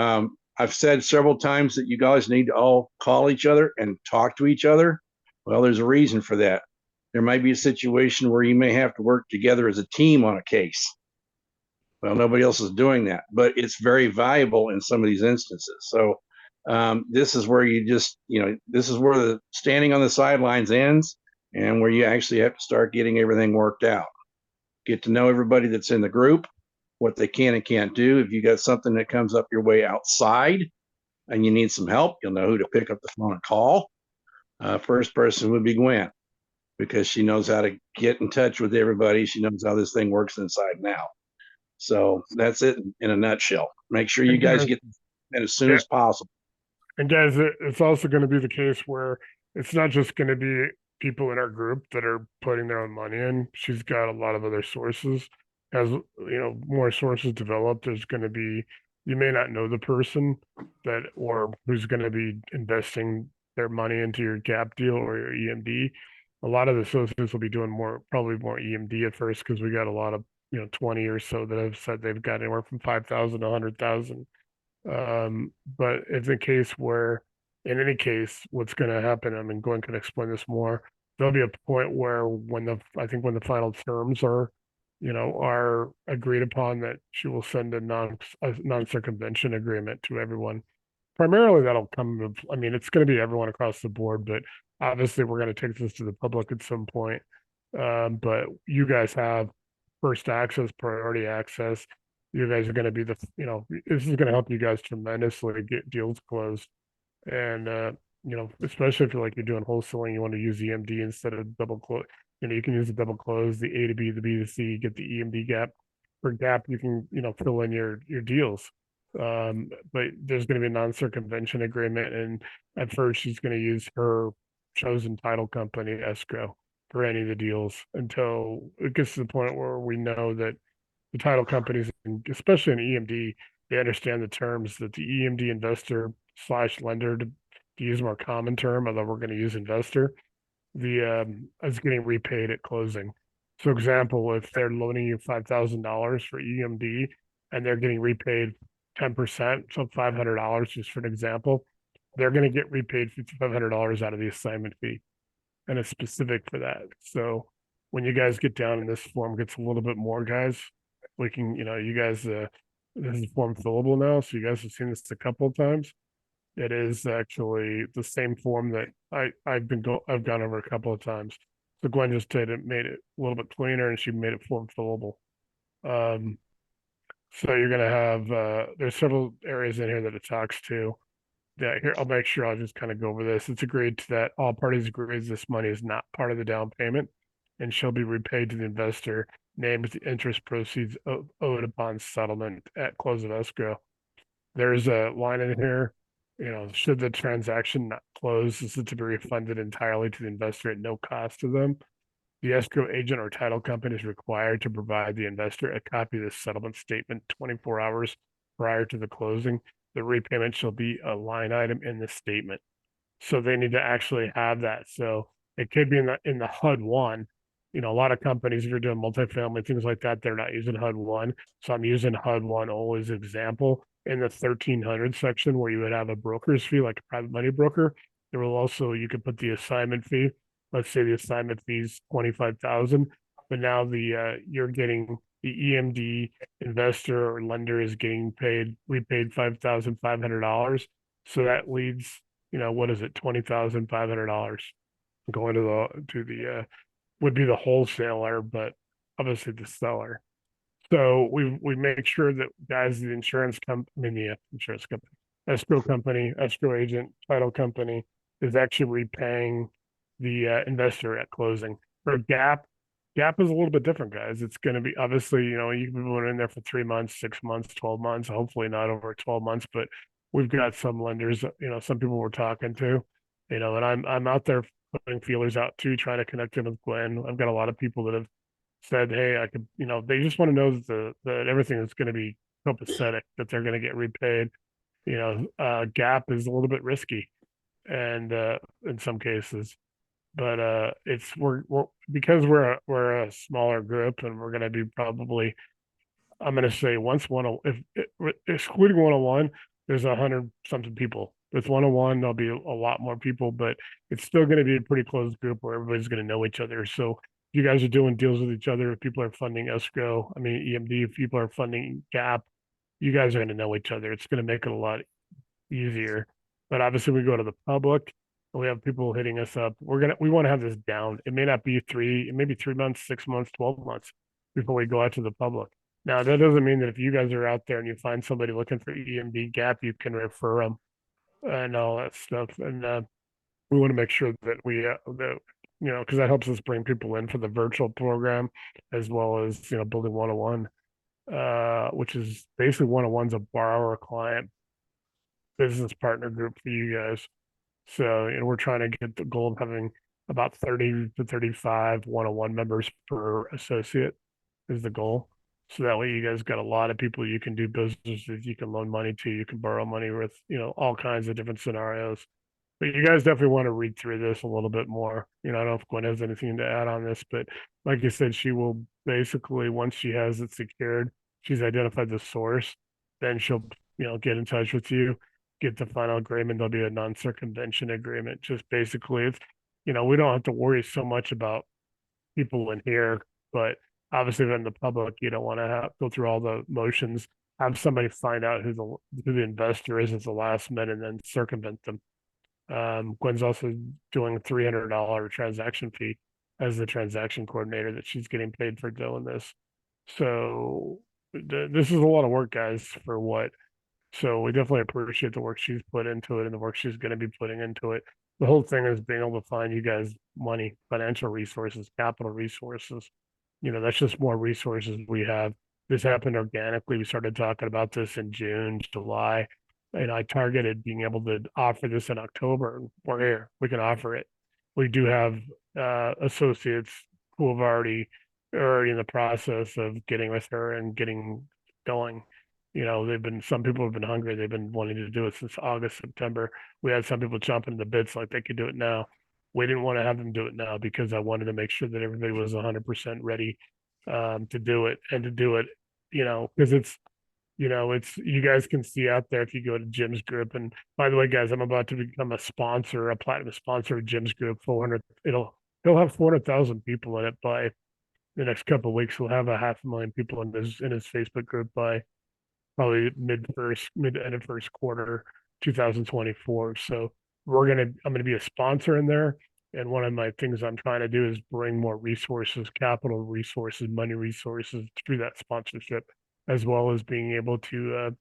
I've said several times that you guys need to all call each other and talk to each other. Well, there's a reason for that. There might be a situation where you may have to work together as a team on a case. Well, nobody else is doing that, but it's very valuable in some of these instances. So this is where this is where the standing on the sidelines ends and where you actually have to start getting everything worked out. Get to know everybody that's in the group, what they can and can't do. If you got something that comes up your way outside and you need some help, you'll know who to pick up the phone and call. First person would be Gwen, because she knows how to get in touch with everybody. She knows how this thing works inside and out. So that's it in a nutshell. Make sure you And guys guys, get it as soon yeah, as possible. and guys, it's also going to be the case where it's not just going to be people in our group that are putting their own money in. She's got a lot of other sources. As more sources develop, there's going to be, you may not know the person that or who's going to be investing their money into your Gap deal or your EMD. A lot of the associates will be doing probably more EMD at first because we got a lot of 20 or so that have said they've got anywhere from 5,000 to 100,000. But it's a case where, in any case, what's going to happen, I mean, Gwen can explain this more. There'll be a point where I think when the final terms are agreed upon, that she will send a non-circumvention agreement to everyone. Primarily, that'll I mean, it's going to be everyone across the board, but obviously, we're going to take this to the public at some point. But you guys have first access, priority access. You guys are going to be this is going to help you guys tremendously to get deals closed. And, especially if you're doing wholesaling, you want to use EMD instead of double close. You can use the double close, the A to B, the B to C, get the EMD gap. For gap, you can, fill in your deals. But there's going to be a non-circumvention agreement. And at first, she's going to use her chosen title company, escrow, for any of the deals until it gets to the point where we know that the title companies, and especially in EMD, they understand the terms that the EMD investor slash lender, to use a more common term, although we're going to use investor, is getting repaid at closing. So, example, if they're loaning you $5,000 for EMD and they're getting repaid 10%, so $500, just for an example, they're going to get repaid $5,500 out of the assignment fee, and it's specific for that. So when you guys get down and this form gets a little bit more, guys, we can, you guys, this is form fillable now. So you guys have seen this a couple of times. It is actually the same form that I've gone over a couple of times. So Gwen just made it a little bit cleaner, and she made it form fillable. So you're gonna have there's several areas in here that it talks to. Yeah, here I'll make sure I'll just kind of go over this. It's agreed to that all parties agree this money is not part of the down payment and shall be repaid to the investor named as the interest proceeds owed upon settlement at close of escrow. There's a line in here, should the transaction not close, this is to be refunded entirely to the investor at no cost to them. The escrow agent or title company is required to provide the investor a copy of the settlement statement 24 hours prior to the closing. The repayment shall be a line item in the statement. So they need to actually have that. So it could be in the HUD one. A lot of companies, if you're doing multifamily, things like that, they're not using HUD one. So I'm using HUD one always example. In the 1300 section where you would have a broker's fee, like a private money broker, there will also, you could put the assignment fee. Let's say the assignment fee is 25,000, but now you're getting the EMD investor or lender is getting repaid $5,500. So that leads, what is it, $20,500 going to the would be the wholesaler, but obviously the seller. So we make sure that guys, the insurance company, escrow agent, title company is actually repaying the investor at closing. For Gap, Gap is a little bit different, guys. It's going to be obviously, you can be going in there for 3 months, 6 months, 12 months, hopefully not over 12 months, but we've got some lenders, some people we're talking to, and I'm out there putting feelers out too, trying to connect them with Gwen. I've got a lot of people that have said, hey, I could, they just want to know that everything is going to be copacetic, that they're going to get repaid. Gap is a little bit risky, and in some cases, but we're because we're a smaller group, and we're going to be probably, I'm going to say once excluding 101, there's 100 something people. With 101, there'll be a lot more people, but it's still going to be a pretty close group where everybody's going to know each other. So you guys are doing deals with each other, if people are funding escrow, I mean EMD, if people are funding Gap, you guys are going to know each other. It's going to make it a lot easier. But obviously, we go to the public. We have people hitting us up. We want to have this down. It may not be it may be 3 months, 6 months, 12 months before we go out to the public. Now, that doesn't mean that if you guys are out there and you find somebody looking for EMD Gap, you can refer them and all that stuff. And we want to make sure that because that helps us bring people in for the virtual program as well as building 101. which is basically one-on-one's a borrower client business partner group for you guys. So, we're trying to get the goal of having about 30 to 35 one-on-one members per associate is the goal. So that way you guys got a lot of people you can do business with, you can loan money to, you can borrow money with, all kinds of different scenarios. But you guys definitely want to read through this a little bit more. I don't know if Gwen has anything to add on this, but like you said, she will basically, once she has it secured, she's identified the source, then she'll, get in touch with you, get the final agreement. There'll be a non-circumvention agreement. Just basically, it's, we don't have to worry so much about people in here, but obviously in the public, you don't want to go through all the motions, have somebody find out who the investor is at the last minute and then circumvent them. Gwen's also doing a $300 transaction fee as the transaction coordinator that she's getting paid for doing this. So this is a lot of work, guys, for what? So we definitely appreciate the work she's put into it and the work she's going to be putting into it. The whole thing is being able to find you guys money, financial resources, capital resources. That's just more resources we have. This happened organically. We started talking about this in June, July, and I targeted being able to offer this in October. We're here. We can offer it. We do have associates who have already in the process of getting with her and getting going. Some people have been hungry. They've been wanting to do it since August, September. We had some people chomping the bits like they could do it now. We didn't want to have them do it now because I wanted to make sure that everybody was 100% ready to do it and to do it, because it's you guys can see out there if you go to Jim's group. And by the way, guys, I'm about to become a sponsor, a platinum sponsor of Jim's group. He'll have 400,000 people in it by the next couple of weeks. We'll have a 500,000 people in his Facebook group by probably mid to end of first quarter 2024. So I'm gonna be a sponsor in there. And one of my things I'm trying to do is bring more resources, capital resources, money resources through that sponsorship, as well as being able to,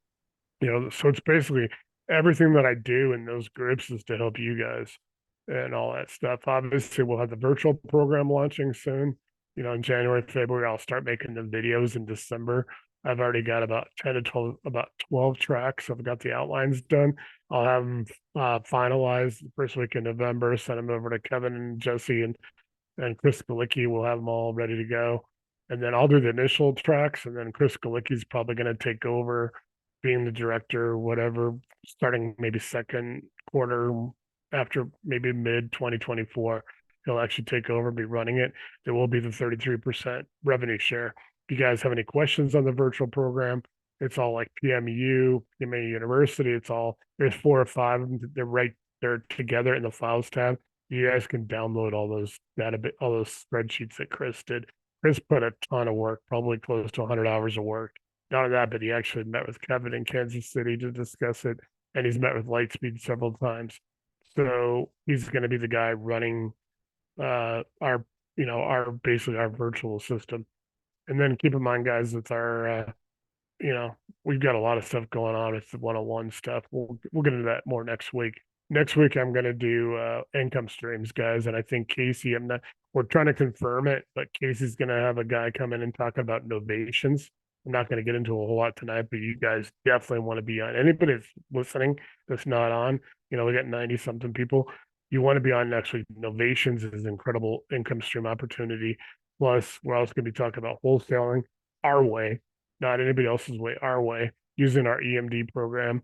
so it's basically everything that I do in those groups is to help you guys and all that stuff. Obviously, we'll have the virtual program launching soon. In January, February, I'll start making the videos in December. I've already got about 10 to 12, about 12 tracks. I've got the outlines done. I'll have them finalized the first week in November, send them over to Kevin and Jesse and Chris Galicki. We'll have them all ready to go. And then I'll do the initial tracks, and then Chris Galicki's probably going to take over being the director, whatever, starting maybe second quarter after maybe mid 2024. He'll actually take over and be running it. There will be the 33% revenue share. If you guys have any questions on the virtual program, it's all like PMU, PMA University. There's 4 or 5 of them. They're right there together in the files tab. You guys can download all those all those spreadsheets that Chris did. Chris put a ton of work, probably close to 100 hours of work. Not only that, but he actually met with Kevin in Kansas City to discuss it, and he's met with Lightspeed several times. So he's going to be the guy running our basically our virtual system. And then keep in mind, guys, with our we've got a lot of stuff going on with the one-on-one stuff. We'll get into that more next week. Next week I'm gonna do income streams, guys, and I think Casey, we're trying to confirm it, but Casey's gonna have a guy come in and talk about novations. I'm not gonna get into a whole lot tonight, but you guys definitely want to be on. Anybody that's listening that's not on, we got 90 something people. You want to be on next week. Novations is an incredible income stream opportunity. Plus, we're also going to be talking about wholesaling our way, not anybody else's way, our way, using our EMD program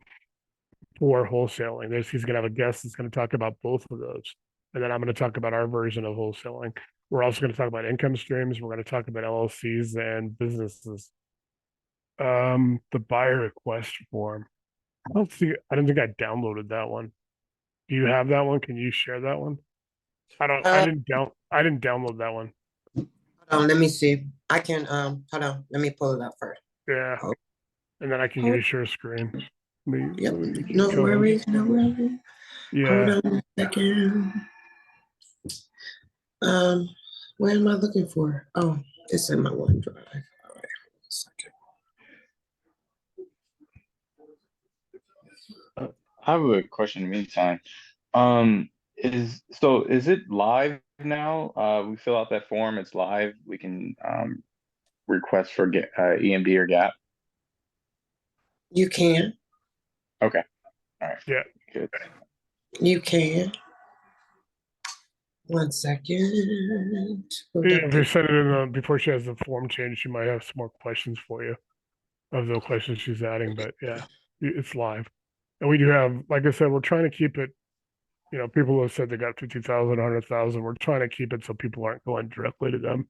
for wholesaling. He's going to have a guest that's going to talk about both of those. And then I'm going to talk about our version of wholesaling. We're also going to talk about income streams. We're going to talk about LLCs and businesses. The buyer request form. I don't think I downloaded that one. Do you have that one? Can you share that one? I didn't download that one. Hold on, let me see. I can hold on, let me pull it up first. Yeah. Oh. And then I can use share screen. Yep. No worries, no worries. Yeah. Hold on a second. What am I looking for? Oh, it's in my OneDrive. All right, a second. I have a question in the meantime. Is it live now? We fill out that form, it's live. We can request for EMD or Gap? You can, Okay. All right. Yeah. Good. you can. 1 second. Hold up If you send it in before she has the form change, she might have some more questions for you of the questions she's adding. But yeah, it's live, and we do have, like I said, we're trying to keep it. You know, people who have said they got 50,000, 100,000. We're trying to keep it so people aren't going directly to them,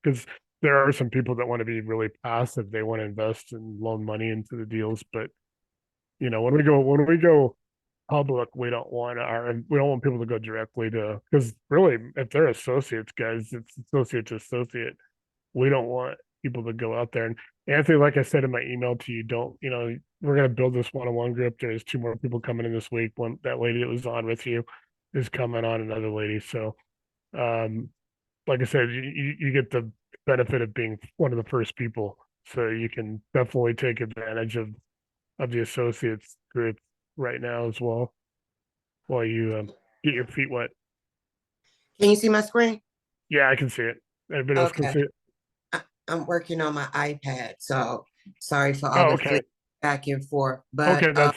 because there are some people that want to be really passive. They want to invest and loan money into the deals, but you know, when we go public, we don't want people to go directly to, because really, if they're associates, guys, it's associate to associate. We don't want people to go out there. And Anthony, like I said in my email to you, don't, you know, we're gonna build this one-on-one group. There's 2 more people coming in this week. One, that lady that was on with you is coming on, another lady. So um like I said, you get the benefit of being one of the first people. So you can definitely take advantage of the associates group right now as well, while you get your feet wet. Can you see my screen? Yeah, I can see it. Everybody else can Okay. see it. I'm working on my iPad, so sorry for all Oh, the okay. flick back and forth. But Okay,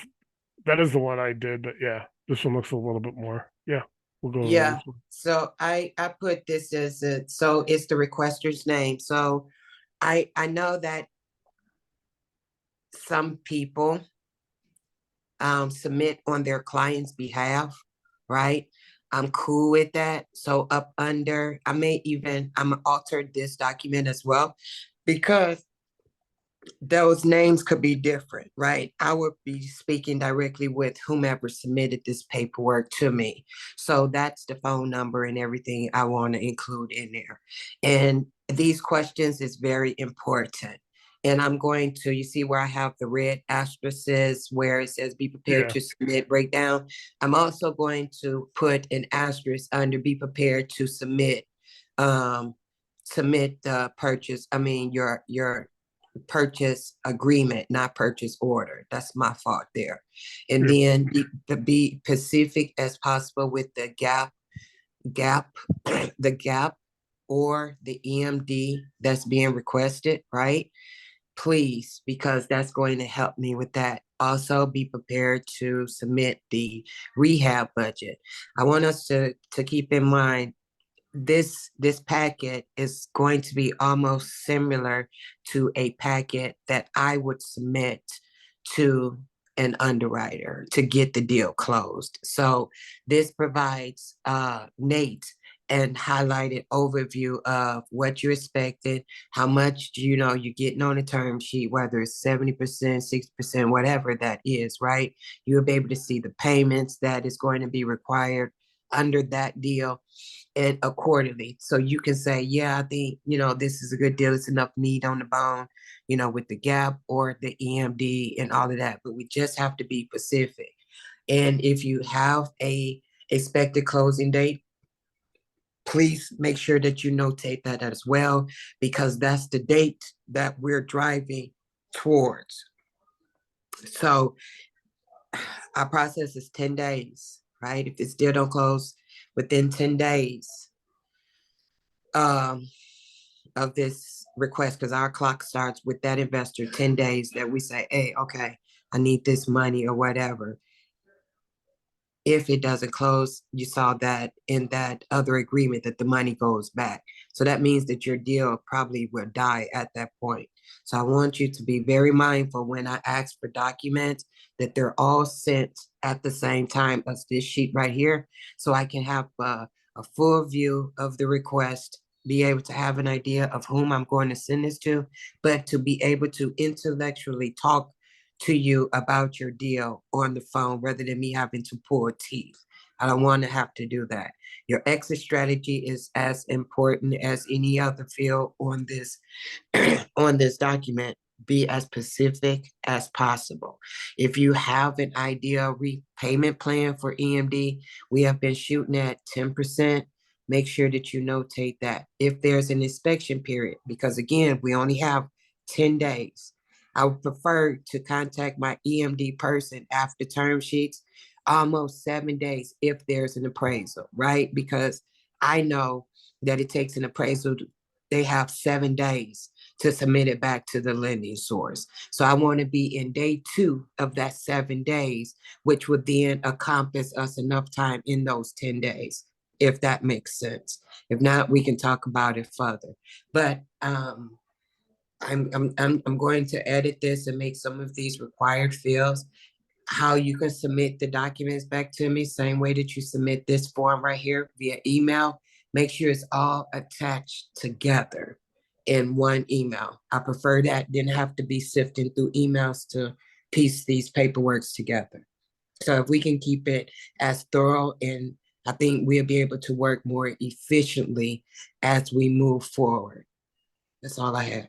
that is the one I did, but yeah, this one looks a little bit more. Yeah, we'll go over yeah, this one. so I put this as so it's the requester's name. So I know that some people submit on their client's behalf, right? I'm cool with that. So up under, I'm gonna alter this document as well, because those names could be different, right? I would be speaking directly with whomever submitted this paperwork to me. So that's the phone number and everything I want to include in there. And these questions is very important. And I'm going to, you see where I have the red asterisks where it says be prepared Yeah, to submit breakdown. I'm also going to put an asterisk under be prepared to um, submit the purchase. I mean, your purchase agreement, not purchase order. That's my fault there. And yeah, then be specific as possible with the gap, the gap or the EMD that's being requested, right? Please, because that's going to help me with that. Also, be prepared to submit the rehab budget. I want us to keep in mind this packet is going to be almost similar to a packet that I would submit to an underwriter to get the deal closed. So this provides Nate and highlighted overview of what you expected, how much you're getting on a term sheet, whether it's 70%, 60%, whatever that is, right? You'll be able to see the payments that is going to be required under that deal it accordingly. So you can say, yeah, I think, this is a good deal. It's enough meat on the bone, with the gap or the EMD and all of that. But we just have to be specific. And if you have a expected closing date, please make sure that you notate that as well, because that's the date that we're driving towards. So our process is 10 days, right? If it still don't close within 10 days, um, of this request, because our clock starts with that investor 10 days that we say, hey, okay, I need this money or whatever. If it doesn't close, you saw that in that other agreement that the money goes back. So that means that your deal probably will die at that point. So I want you to be very mindful when I ask for documents that they're all sent at the same time as this sheet right here. So I can have a full view of the request, be able to have an idea of whom I'm going to send this to, but to be able to intellectually talk to you about your deal on the phone rather than me having to pull teeth. I don't want to have to do that. Your exit strategy is as important as any other field on this on this document. Be as specific as possible. If you have an ideal repayment plan for EMD, we have been shooting at 10%. Make sure that you notate that. If there's an inspection period, because again, we only have 10 days. I would prefer to contact my EMD person after term sheets, almost 7 days if there's an appraisal, right? Because I know that it takes an appraisal, they have 7 days to submit it back to the lending source. So I want to be in day 2 of that 7 days, which would then accomplish us enough time in those 10 days, if that makes sense. If not, we can talk about it further. But I'm going to edit this and make some of these required fields. How you can submit the documents back to me, same way that you submit this form right here via email. Make sure it's all attached together in one email. I prefer that than have to be sifting through emails to piece these paperworks together. So if we can keep it as thorough, and I think we'll be able to work more efficiently as we move forward. That's all I have.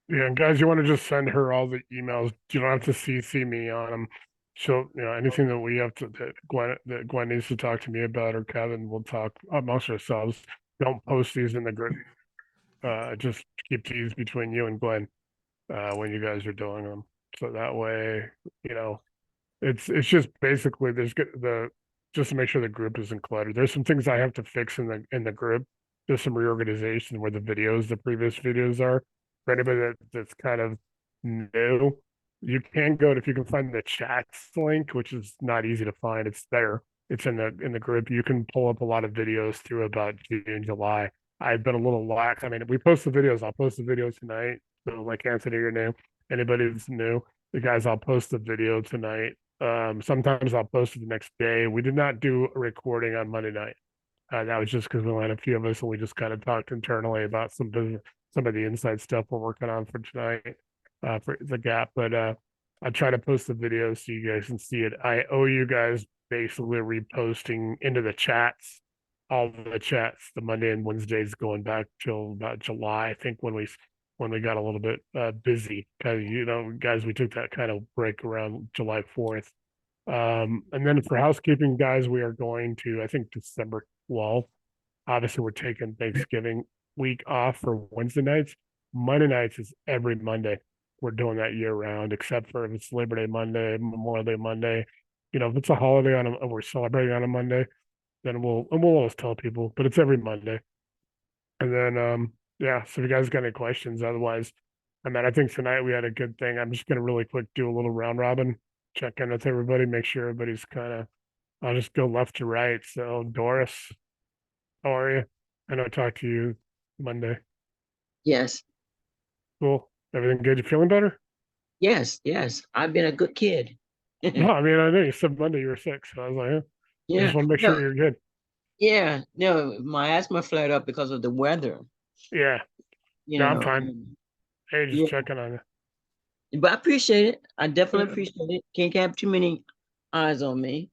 Yeah, and guys, you want to just send her all the emails. You don't have to CC me on them. She'll, anything that we have to that Gwen needs to talk to me about, or Kevin, we'll talk amongst ourselves. Don't post these in the group. Just keep these between you and Gwen when you guys are doing them. So that way, it's just basically just to make sure the group isn't cluttered. There's some things I have to fix in the group. There's some reorganization where the previous videos are. For anybody that's kind of new, you can go if you can find the chats link, which is not easy to find. It's there. It's in the group. You can pull up a lot of videos through about June and July. I've been a little lax. I mean, we post the videos. I'll post the video tonight. So like Anthony, your name. Anybody that's new, the guys, I'll post the video tonight. Sometimes I'll post it the next day. We did not do a recording on Monday night. That was just because we only had a few of us, and we just kind of talked internally about some of the inside stuff we're working on for tonight, for the gap. But I'll try to post the video so you guys can see it. I owe you guys basically reposting into the chats, all the chats, the Monday and Wednesdays going back till about July. I think when we got a little bit busy, because guys, we took that kind of break around July 4th. And then for housekeeping, guys, we are going to, I think, December 12th. Obviously, we're taking Thanksgiving week off for Wednesday nights. Monday nights is every Monday. We're doing that year round, except for if it's Labor Day Monday, Memorial Day Monday. If it's a holiday we're celebrating on a Monday, then we'll always tell people, but it's every Monday. And then yeah, so if you guys got any questions, otherwise, I think tonight we had a good thing. I'm just gonna really quick do a little round robin, check in with everybody, make sure everybody's I'll just go left to right. So Doris, how are you? I know I talked to you Monday. Yes, Cool. Everything good? You feeling better? yes. I've been a good kid. No, I know you said Monday you were sick, so I was like, I Yeah. just want to make sure you're good. Yeah. No, my asthma flared up because of the weather. Yeah. You No, know. I'm fine. Hey, just Yeah. checking on you. But I appreciate it. I definitely Yeah. appreciate it. Can't have too many eyes on me.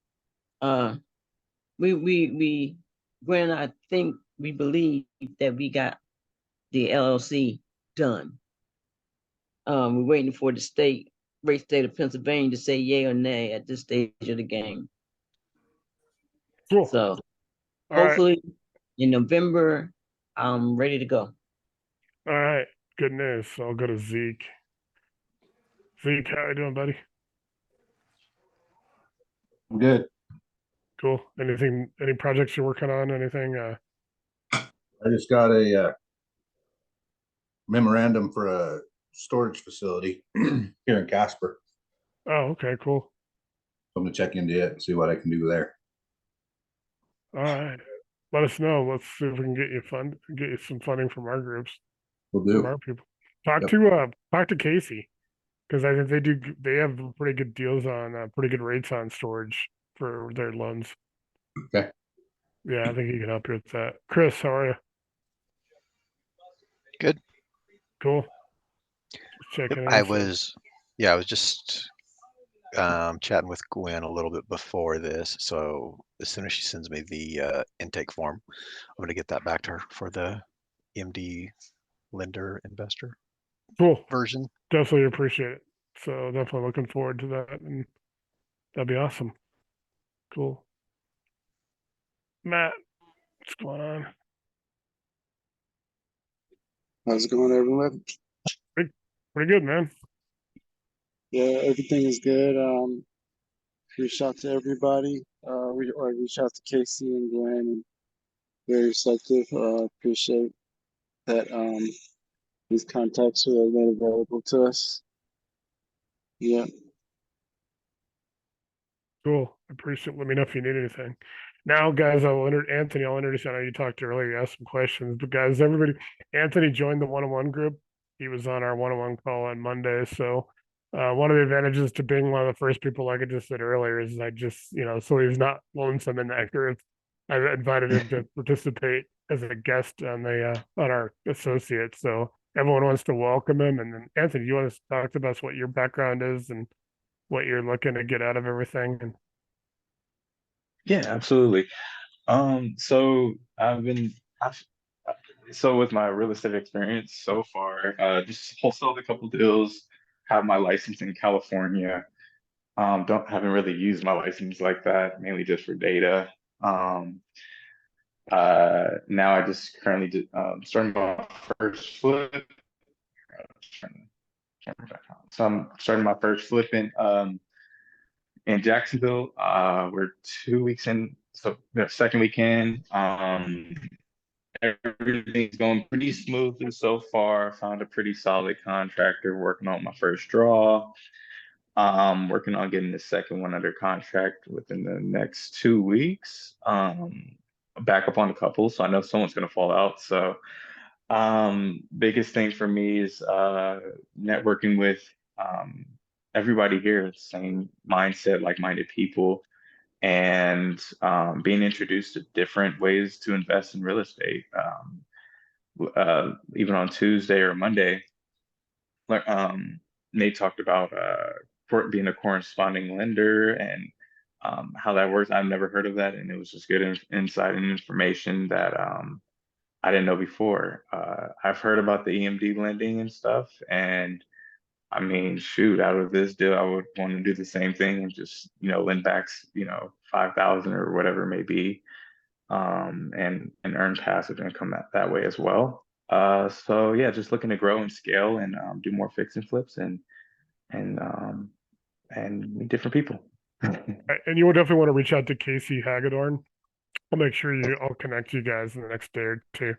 We Gwen, I think we believe that we got the LLC done. We're waiting for the great state of Pennsylvania to say yay or nay at this stage of the game. Cool. So All right. hopefully in November, I'm ready to go. All right. Good news. So I'll go to Zeke. Zeke, how you doing, buddy? I'm good. Cool. Any projects you're working on? Anything? I just got a memorandum for a storage facility here in Casper. Oh, okay, cool. So I'm gonna check into it and see what I can do there. All right. Let us know. Let's see if we can get you some funding from our groups, We'll from do. our people. Talk Yep. to Casey, because I think they have pretty good deals on pretty good rates on storage for their loans. Okay. Yeah, I think he can help you with that. Chris, how are you? Good. Cool. Just checking in. I was just chatting with Gwen a little bit before this. So as soon as she sends me the intake form, I'm going to get that back to her for the EMD lender investor Cool. version. Definitely appreciate it. So definitely looking forward to that, and that'd be awesome. Cool. Matt, what's going on? How's it going, everyone? Pretty good, man. Yeah, everything is good. Reached out to everybody. Reached out to Casey and Gwen, and very receptive. Appreciate that. These contacts are made available to us. Yeah. Cool. I appreciate it. Let me know if you need anything. Now, guys, Anthony, I'll introduce you. I know you talked earlier, you asked some questions, but guys, everybody, Anthony joined the one-on-one group. He was on our one-on-one call on Monday. So one of the advantages to being one of the first people, like I just said earlier, is I just, so he's not lonesome in that group. I've invited him to participate as a guest on on our associate. So everyone wants to welcome him. And then Anthony, you want to talk to us what your background is and what you're looking to get out of everything? And Yeah, absolutely. So I've, so with my real estate experience so far, just wholesaled a couple deals, have my license in California. Don't haven't really used my license like that, mainly just for data. Um, Now I just currently starting my first flip. So I'm starting my first flip in Jacksonville. We're 2 weeks in, so the second weekend. Everything's going pretty smoothly so far. Found a pretty solid contractor working on my first draw. Working on getting the second one under contract within the next 2 weeks. Back up on a couple, so I know someone's gonna fall out. So biggest thing for me is networking with everybody here, same mindset, like-minded people, and being introduced to different ways to invest in real estate. Even on Tuesday or Monday, like Nate talked about being a corresponding lender and how that works. I've never heard of that, and it was just good insight and information that I didn't know before. I've heard about the EMD lending and stuff, and I mean, shoot, out of this deal, I would want to do the same thing and just, lend back, 5,000 or whatever it may be, and earn passive income that way as well. So yeah, just looking to grow and scale and do more fix and flips and meet different people. and you will definitely want to reach out to Casey Hagedorn. I'll make sure I'll connect you guys in the next day or two.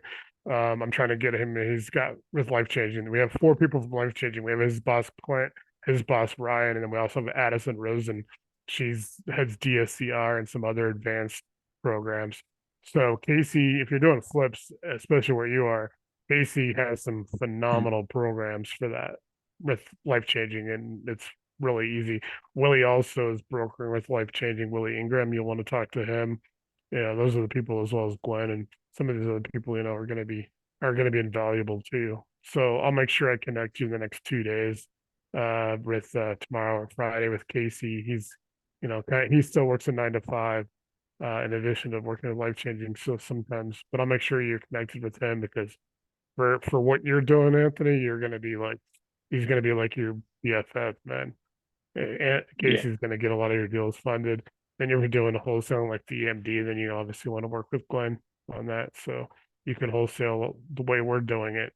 I'm trying to get him. He's got with Life Changing. We have 4 people from Life Changing. We have his boss Clint, his boss Ryan, and then we also have Addison Rosen. She's heads DSCR and some other advanced programs. So Casey, if you're doing flips, especially where you are, Casey has some phenomenal programs for that with Life Changing, and it's really easy. Willie also is brokering with Life Changing. Willie Ingram, you'll want to talk to him. Yeah, those are the people as well as Gwen and some of these other people, are gonna be invaluable too. So I'll make sure I connect you in the next 2 days, with tomorrow or Friday with Casey. He still works a 9 to 5, in addition to working with Life Changing. So sometimes, but I'll make sure you're connected with him because for what you're doing, Anthony, he's gonna be like your BFF, man. Yeah, Casey's going to get a lot of your deals funded. Then you're doing a wholesale like the EMD, then you obviously want to work with Gwen on that. So you can wholesale the way we're doing it.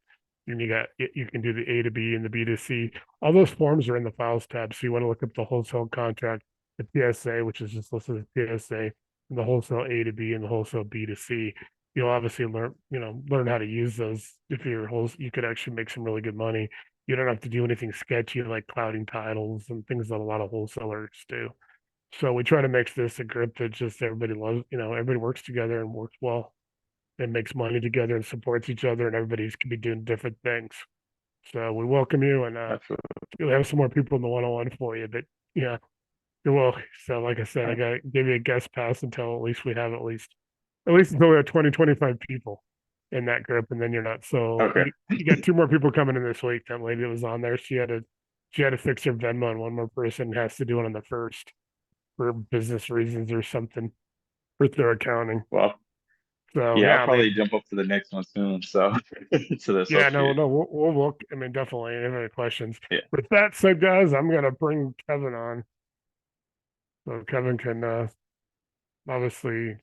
And you can do the A to B and the B to C. All those forms are in the files tab. So you want to look up the wholesale contract, the PSA, which is just listed as PSA, and the wholesale A to B and the wholesale B to C. You'll obviously learn how to use those. If you're you could actually make some really good money. You don't have to do anything sketchy like clouding titles and things that a lot of wholesalers do. So we try to make this a group that just everybody loves, everybody works together and works well and makes money together and supports each other and everybody's can be doing different things. So we welcome you and absolutely. you'll have some more people in the one-on-one for you, but yeah, you will. So like I said, I got to give you a guest pass until at least we have at least until we have 20, 25 people in that group, and then you're not. So Okay. you got 2 more people coming in this week. That lady that was on there, she had to fix her Venmo, and one more person has to do it on the first for business reasons or something with their accounting. Well, So yeah, I'll yeah, I mean, probably jump up to the next one soon. So to the yeah, no, associate. no, we'll look. I mean, definitely. Any other questions? Yeah. With that said, guys, I'm gonna bring Kevin on, so Kevin can obviously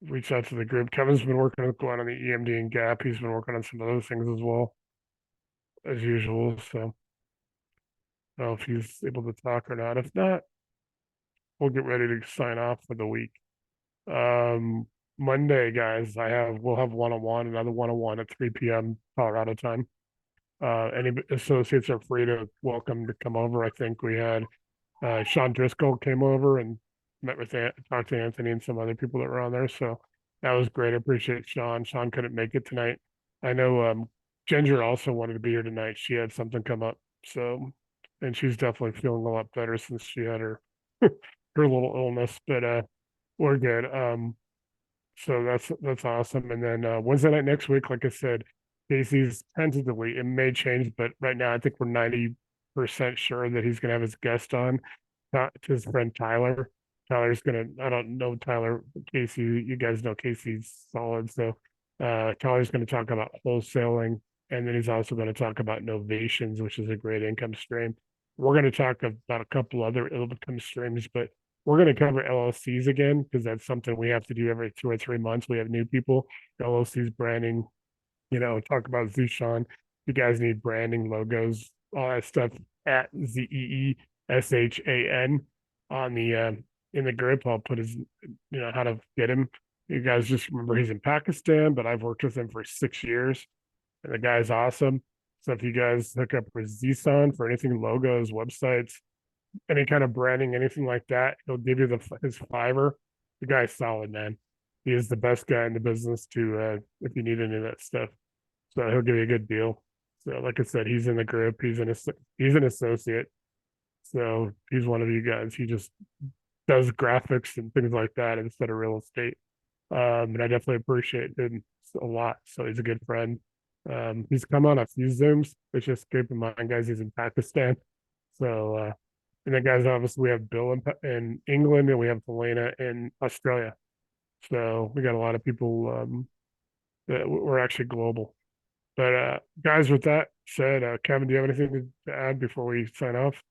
reach out to the group. Kevin's been working with Gwen on the EMD and Gap. He's been working on some other things as well, as usual. So I don't know if he's able to talk or not. If not, we'll get ready to sign off for the week. Um, Monday, guys, we'll have one-on-one, another one-on-one at 3 p.m. Colorado time. Any associates are free to welcome to come over. I think we had Sean Driscoll came over and met with talked to Anthony and some other people that were on there. So that was great. I appreciate Sean. Sean couldn't make it tonight. I know Ginger also wanted to be here tonight. She had something come up. So, and she's definitely feeling a lot better since she had her her little illness. But we're good. So that's awesome. And then Wednesday night next week, like I said, Casey's tentatively, it may change, but right now I think we're 90% sure that he's gonna have his guest on, his friend Tyler. Tyler's gonna, I don't know Tyler, Casey, you guys know Casey's solid. So Tyler's gonna talk about wholesaling, and then he's also gonna talk about novations, which is a great income stream. We're gonna talk about a couple other income streams, but we're going to cover LLCs again because that's something we have to do every 2 or 3 months. We have new people, LLCs, branding, talk about Zushan. You guys need branding, logos, all that stuff at ZEESHAN on the in the group. I'll put his, how to get him. You guys just remember he's in Pakistan, but I've worked with him for 6 years, and the guy's awesome. So if you guys hook up with Zishan for anything, logos, websites, any kind of branding, anything like that, he'll give you his Fiverr. The guy's solid, man. He is the best guy in the business to if you need any of that stuff. So he'll give you a good deal. So like I said, he's in the group. He's an associate. So he's one of you guys. He just does graphics and things like that instead of real estate. And I definitely appreciate him a lot. So he's a good friend. He's come on a few Zooms, but just keep in mind, guys, he's in Pakistan. So and then guys, obviously we have Bill in England and we have Helena in Australia. So we got a lot of people that we're actually global. But guys, with that said, Kevin, do you have anything to add before we sign off?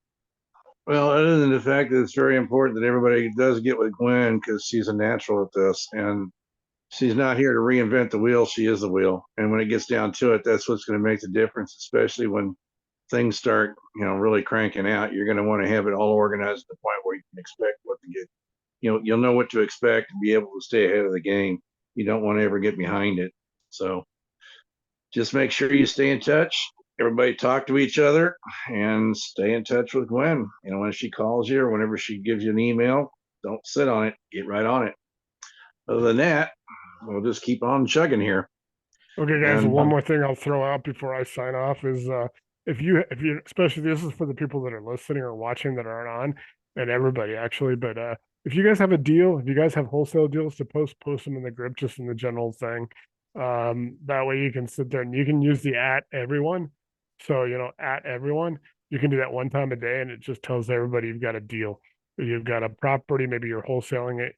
Well, other than the fact that it's very important that everybody does get with Gwen because she's a natural at this, and she's not here to reinvent the wheel. She is the wheel. And when it gets down to it, that's what's going to make the difference, especially when things start, really cranking out. You're going to want to have it all organized to the point where you can expect what to get. You'll know what to expect and be able to stay ahead of the game. You don't want to ever get behind it. So just make sure you stay in touch. Everybody talk to each other and stay in touch with Gwen. When she calls you or whenever she gives you an email, don't sit on it. Get right on it. Other than that, we'll just keep on chugging here. Okay, guys. And one more thing I'll throw out before I sign off is if you especially this is for the people that are listening or watching that aren't on, and everybody actually, but if you guys have a deal, if you guys have wholesale deals to post them in the group, just in the general thing. That way you can sit there and you can use the at everyone. So at everyone, you can do that one time a day, and it just tells everybody you've got a deal. You've got a property, maybe you're wholesaling it,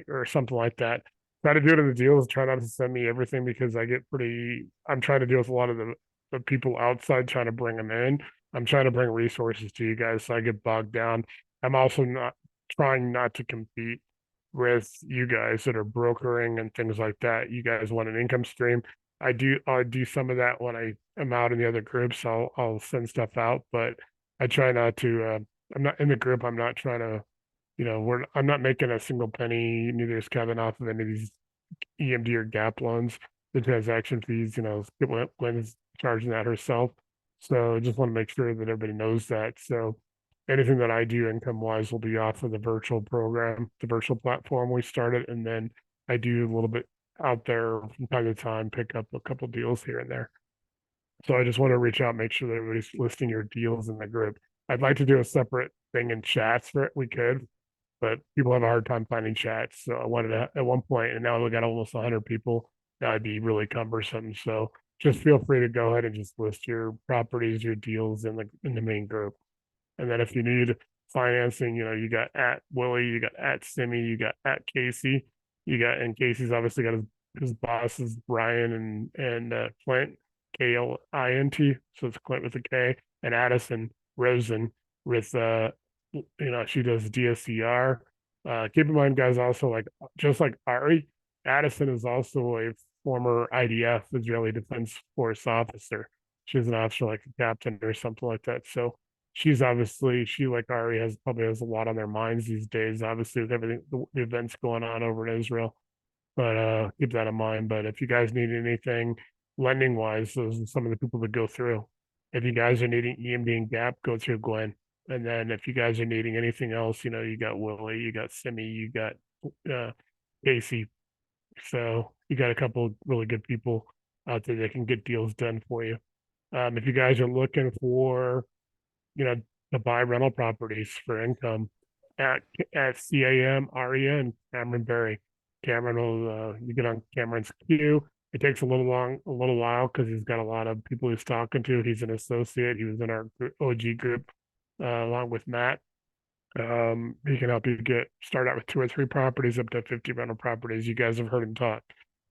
or something like that. Try to do it in the deals. Try not to send me everything because I'm trying to deal with a lot of the people outside trying to bring them in. I'm trying to bring resources to you guys, so I get bogged down. I'm also not trying not to compete with you guys that are brokering and things like that. You guys want an income stream. I do some of that when I am out in the other groups. I'll send stuff out, but I try not to. I'm not in the group. I'm not trying to. I'm not making a single penny. Neither is Kevin off of any of these EMD or Gap loans. The transaction fees, Gwen's charging that herself. So I just want to make sure that everybody knows that. So anything that I do income wise will be off of the virtual program, the virtual platform we started, and then I do a little bit out there from time to time, pick up a couple deals here and there. So I just want to reach out, make sure that everybody's listing your deals in the group. I'd like to do a separate thing in chats for it. We could, but people have a hard time finding chats. So I wanted to at one point, and now we got almost 100 people. That would be really cumbersome. So just feel free to go ahead and just list your properties, your deals in the main group. And then if you need financing, you got at Willie, you got at Simi, you got at Casey, and Casey's obviously got his bosses Brian and Clint, Klint. So it's Clint with a K, and Addison Rosen with she does DSCR. Keep in mind, guys, also just like Ari, Addison is also a former IDF, Israeli Defense Force officer. She's an officer like a captain or something like that. So she's obviously, like Ari probably has a lot on their minds these days, obviously with everything, the events going on over in Israel. but keep that in mind. But if you guys need anything lending wise, those are some of the people that go through. If you guys are needing EMD and Gap, go through Gwen. And then if you guys are needing anything else, you know, you got Willie, you got Simi, you got Casey. So you got a couple really good people out there that can get deals done for you. If you guys are looking for, you know, to buy rental properties for income at CAM, ARIA, and Cameron Berry. Cameron will you get on Cameron's queue. It takes a little while because he's got a lot of people he's talking to. He's an associate. He was in our OG group along with Matt. He can help you start out with 2 or 3 properties up to 50 rental properties. You guys have heard him talk,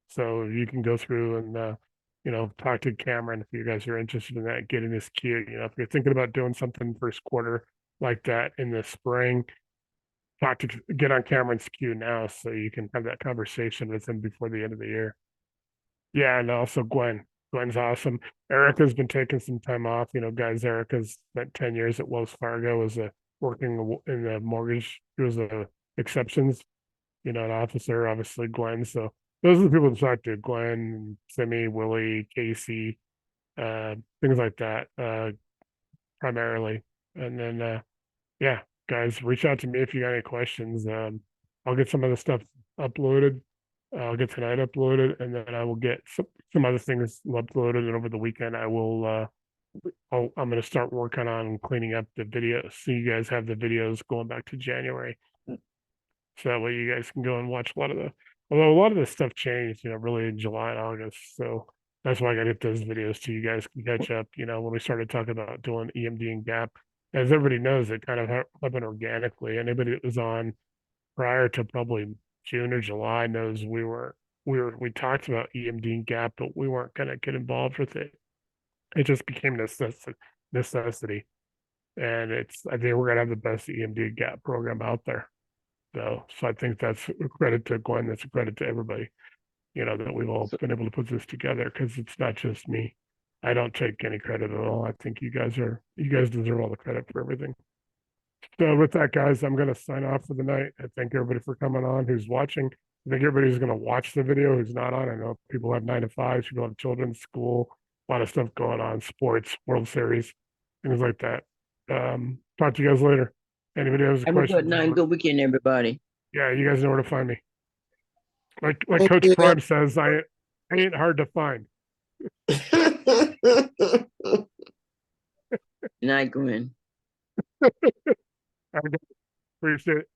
so you can go through and you know, talk to Cameron if you guys are interested in that, getting this queue. You know, if you're thinking about doing something first quarter like that in the spring, get on Cameron's queue now so you can have that conversation with him before the end of the year. Yeah, and also Gwen. Gwen's awesome. Erica's been taking some time off. You know, guys, Erica's spent 10 years at Wells Fargo as working in the mortgage. She was a exceptions, you know, an officer, obviously Gwen. So those are the people to talk to: Gwen, Simi, Willie, Casey, things like that, primarily. And then yeah, guys, reach out to me if you got any questions. I'll get some of the stuff uploaded. I'll get tonight uploaded, and then I will get some other things uploaded. And over the weekend, I will. I'm going to start working on cleaning up the videos, so you guys have the videos going back to January. So that way you guys can go and watch although a lot of this stuff changed, you know, really in July and August. So that's why I got to get those videos to you guys can catch up. You know, when we started talking about doing EMD and Gap, as everybody knows, it kind of happened organically. Anybody that was on prior to probably June or July knows we talked about EMD and Gap, but we weren't going to get involved with it. It just became necessity. And I think we're going to have the best EMD and Gap program out there. So I think that's a credit to Gwen. That's a credit to everybody, you know, that we've all been able to put this together, because it's not just me. I don't take any credit at all. I think you guys deserve all the credit for everything. So with that, guys, I'm going to sign off for the night. I thank everybody for coming on who's watching. I think everybody's going to watch the video who's not on. I know people have 9 to 5s, people have children, school, a lot of stuff going on, sports, World Series, things like that. Talk to you guys later. Anybody has a Have a question? good night, good weekend, everybody. Yeah, you guys know where to find me. Like Thank Coach you. Prime says, I ain't hard to find. Good night, Gwen. I appreciate it.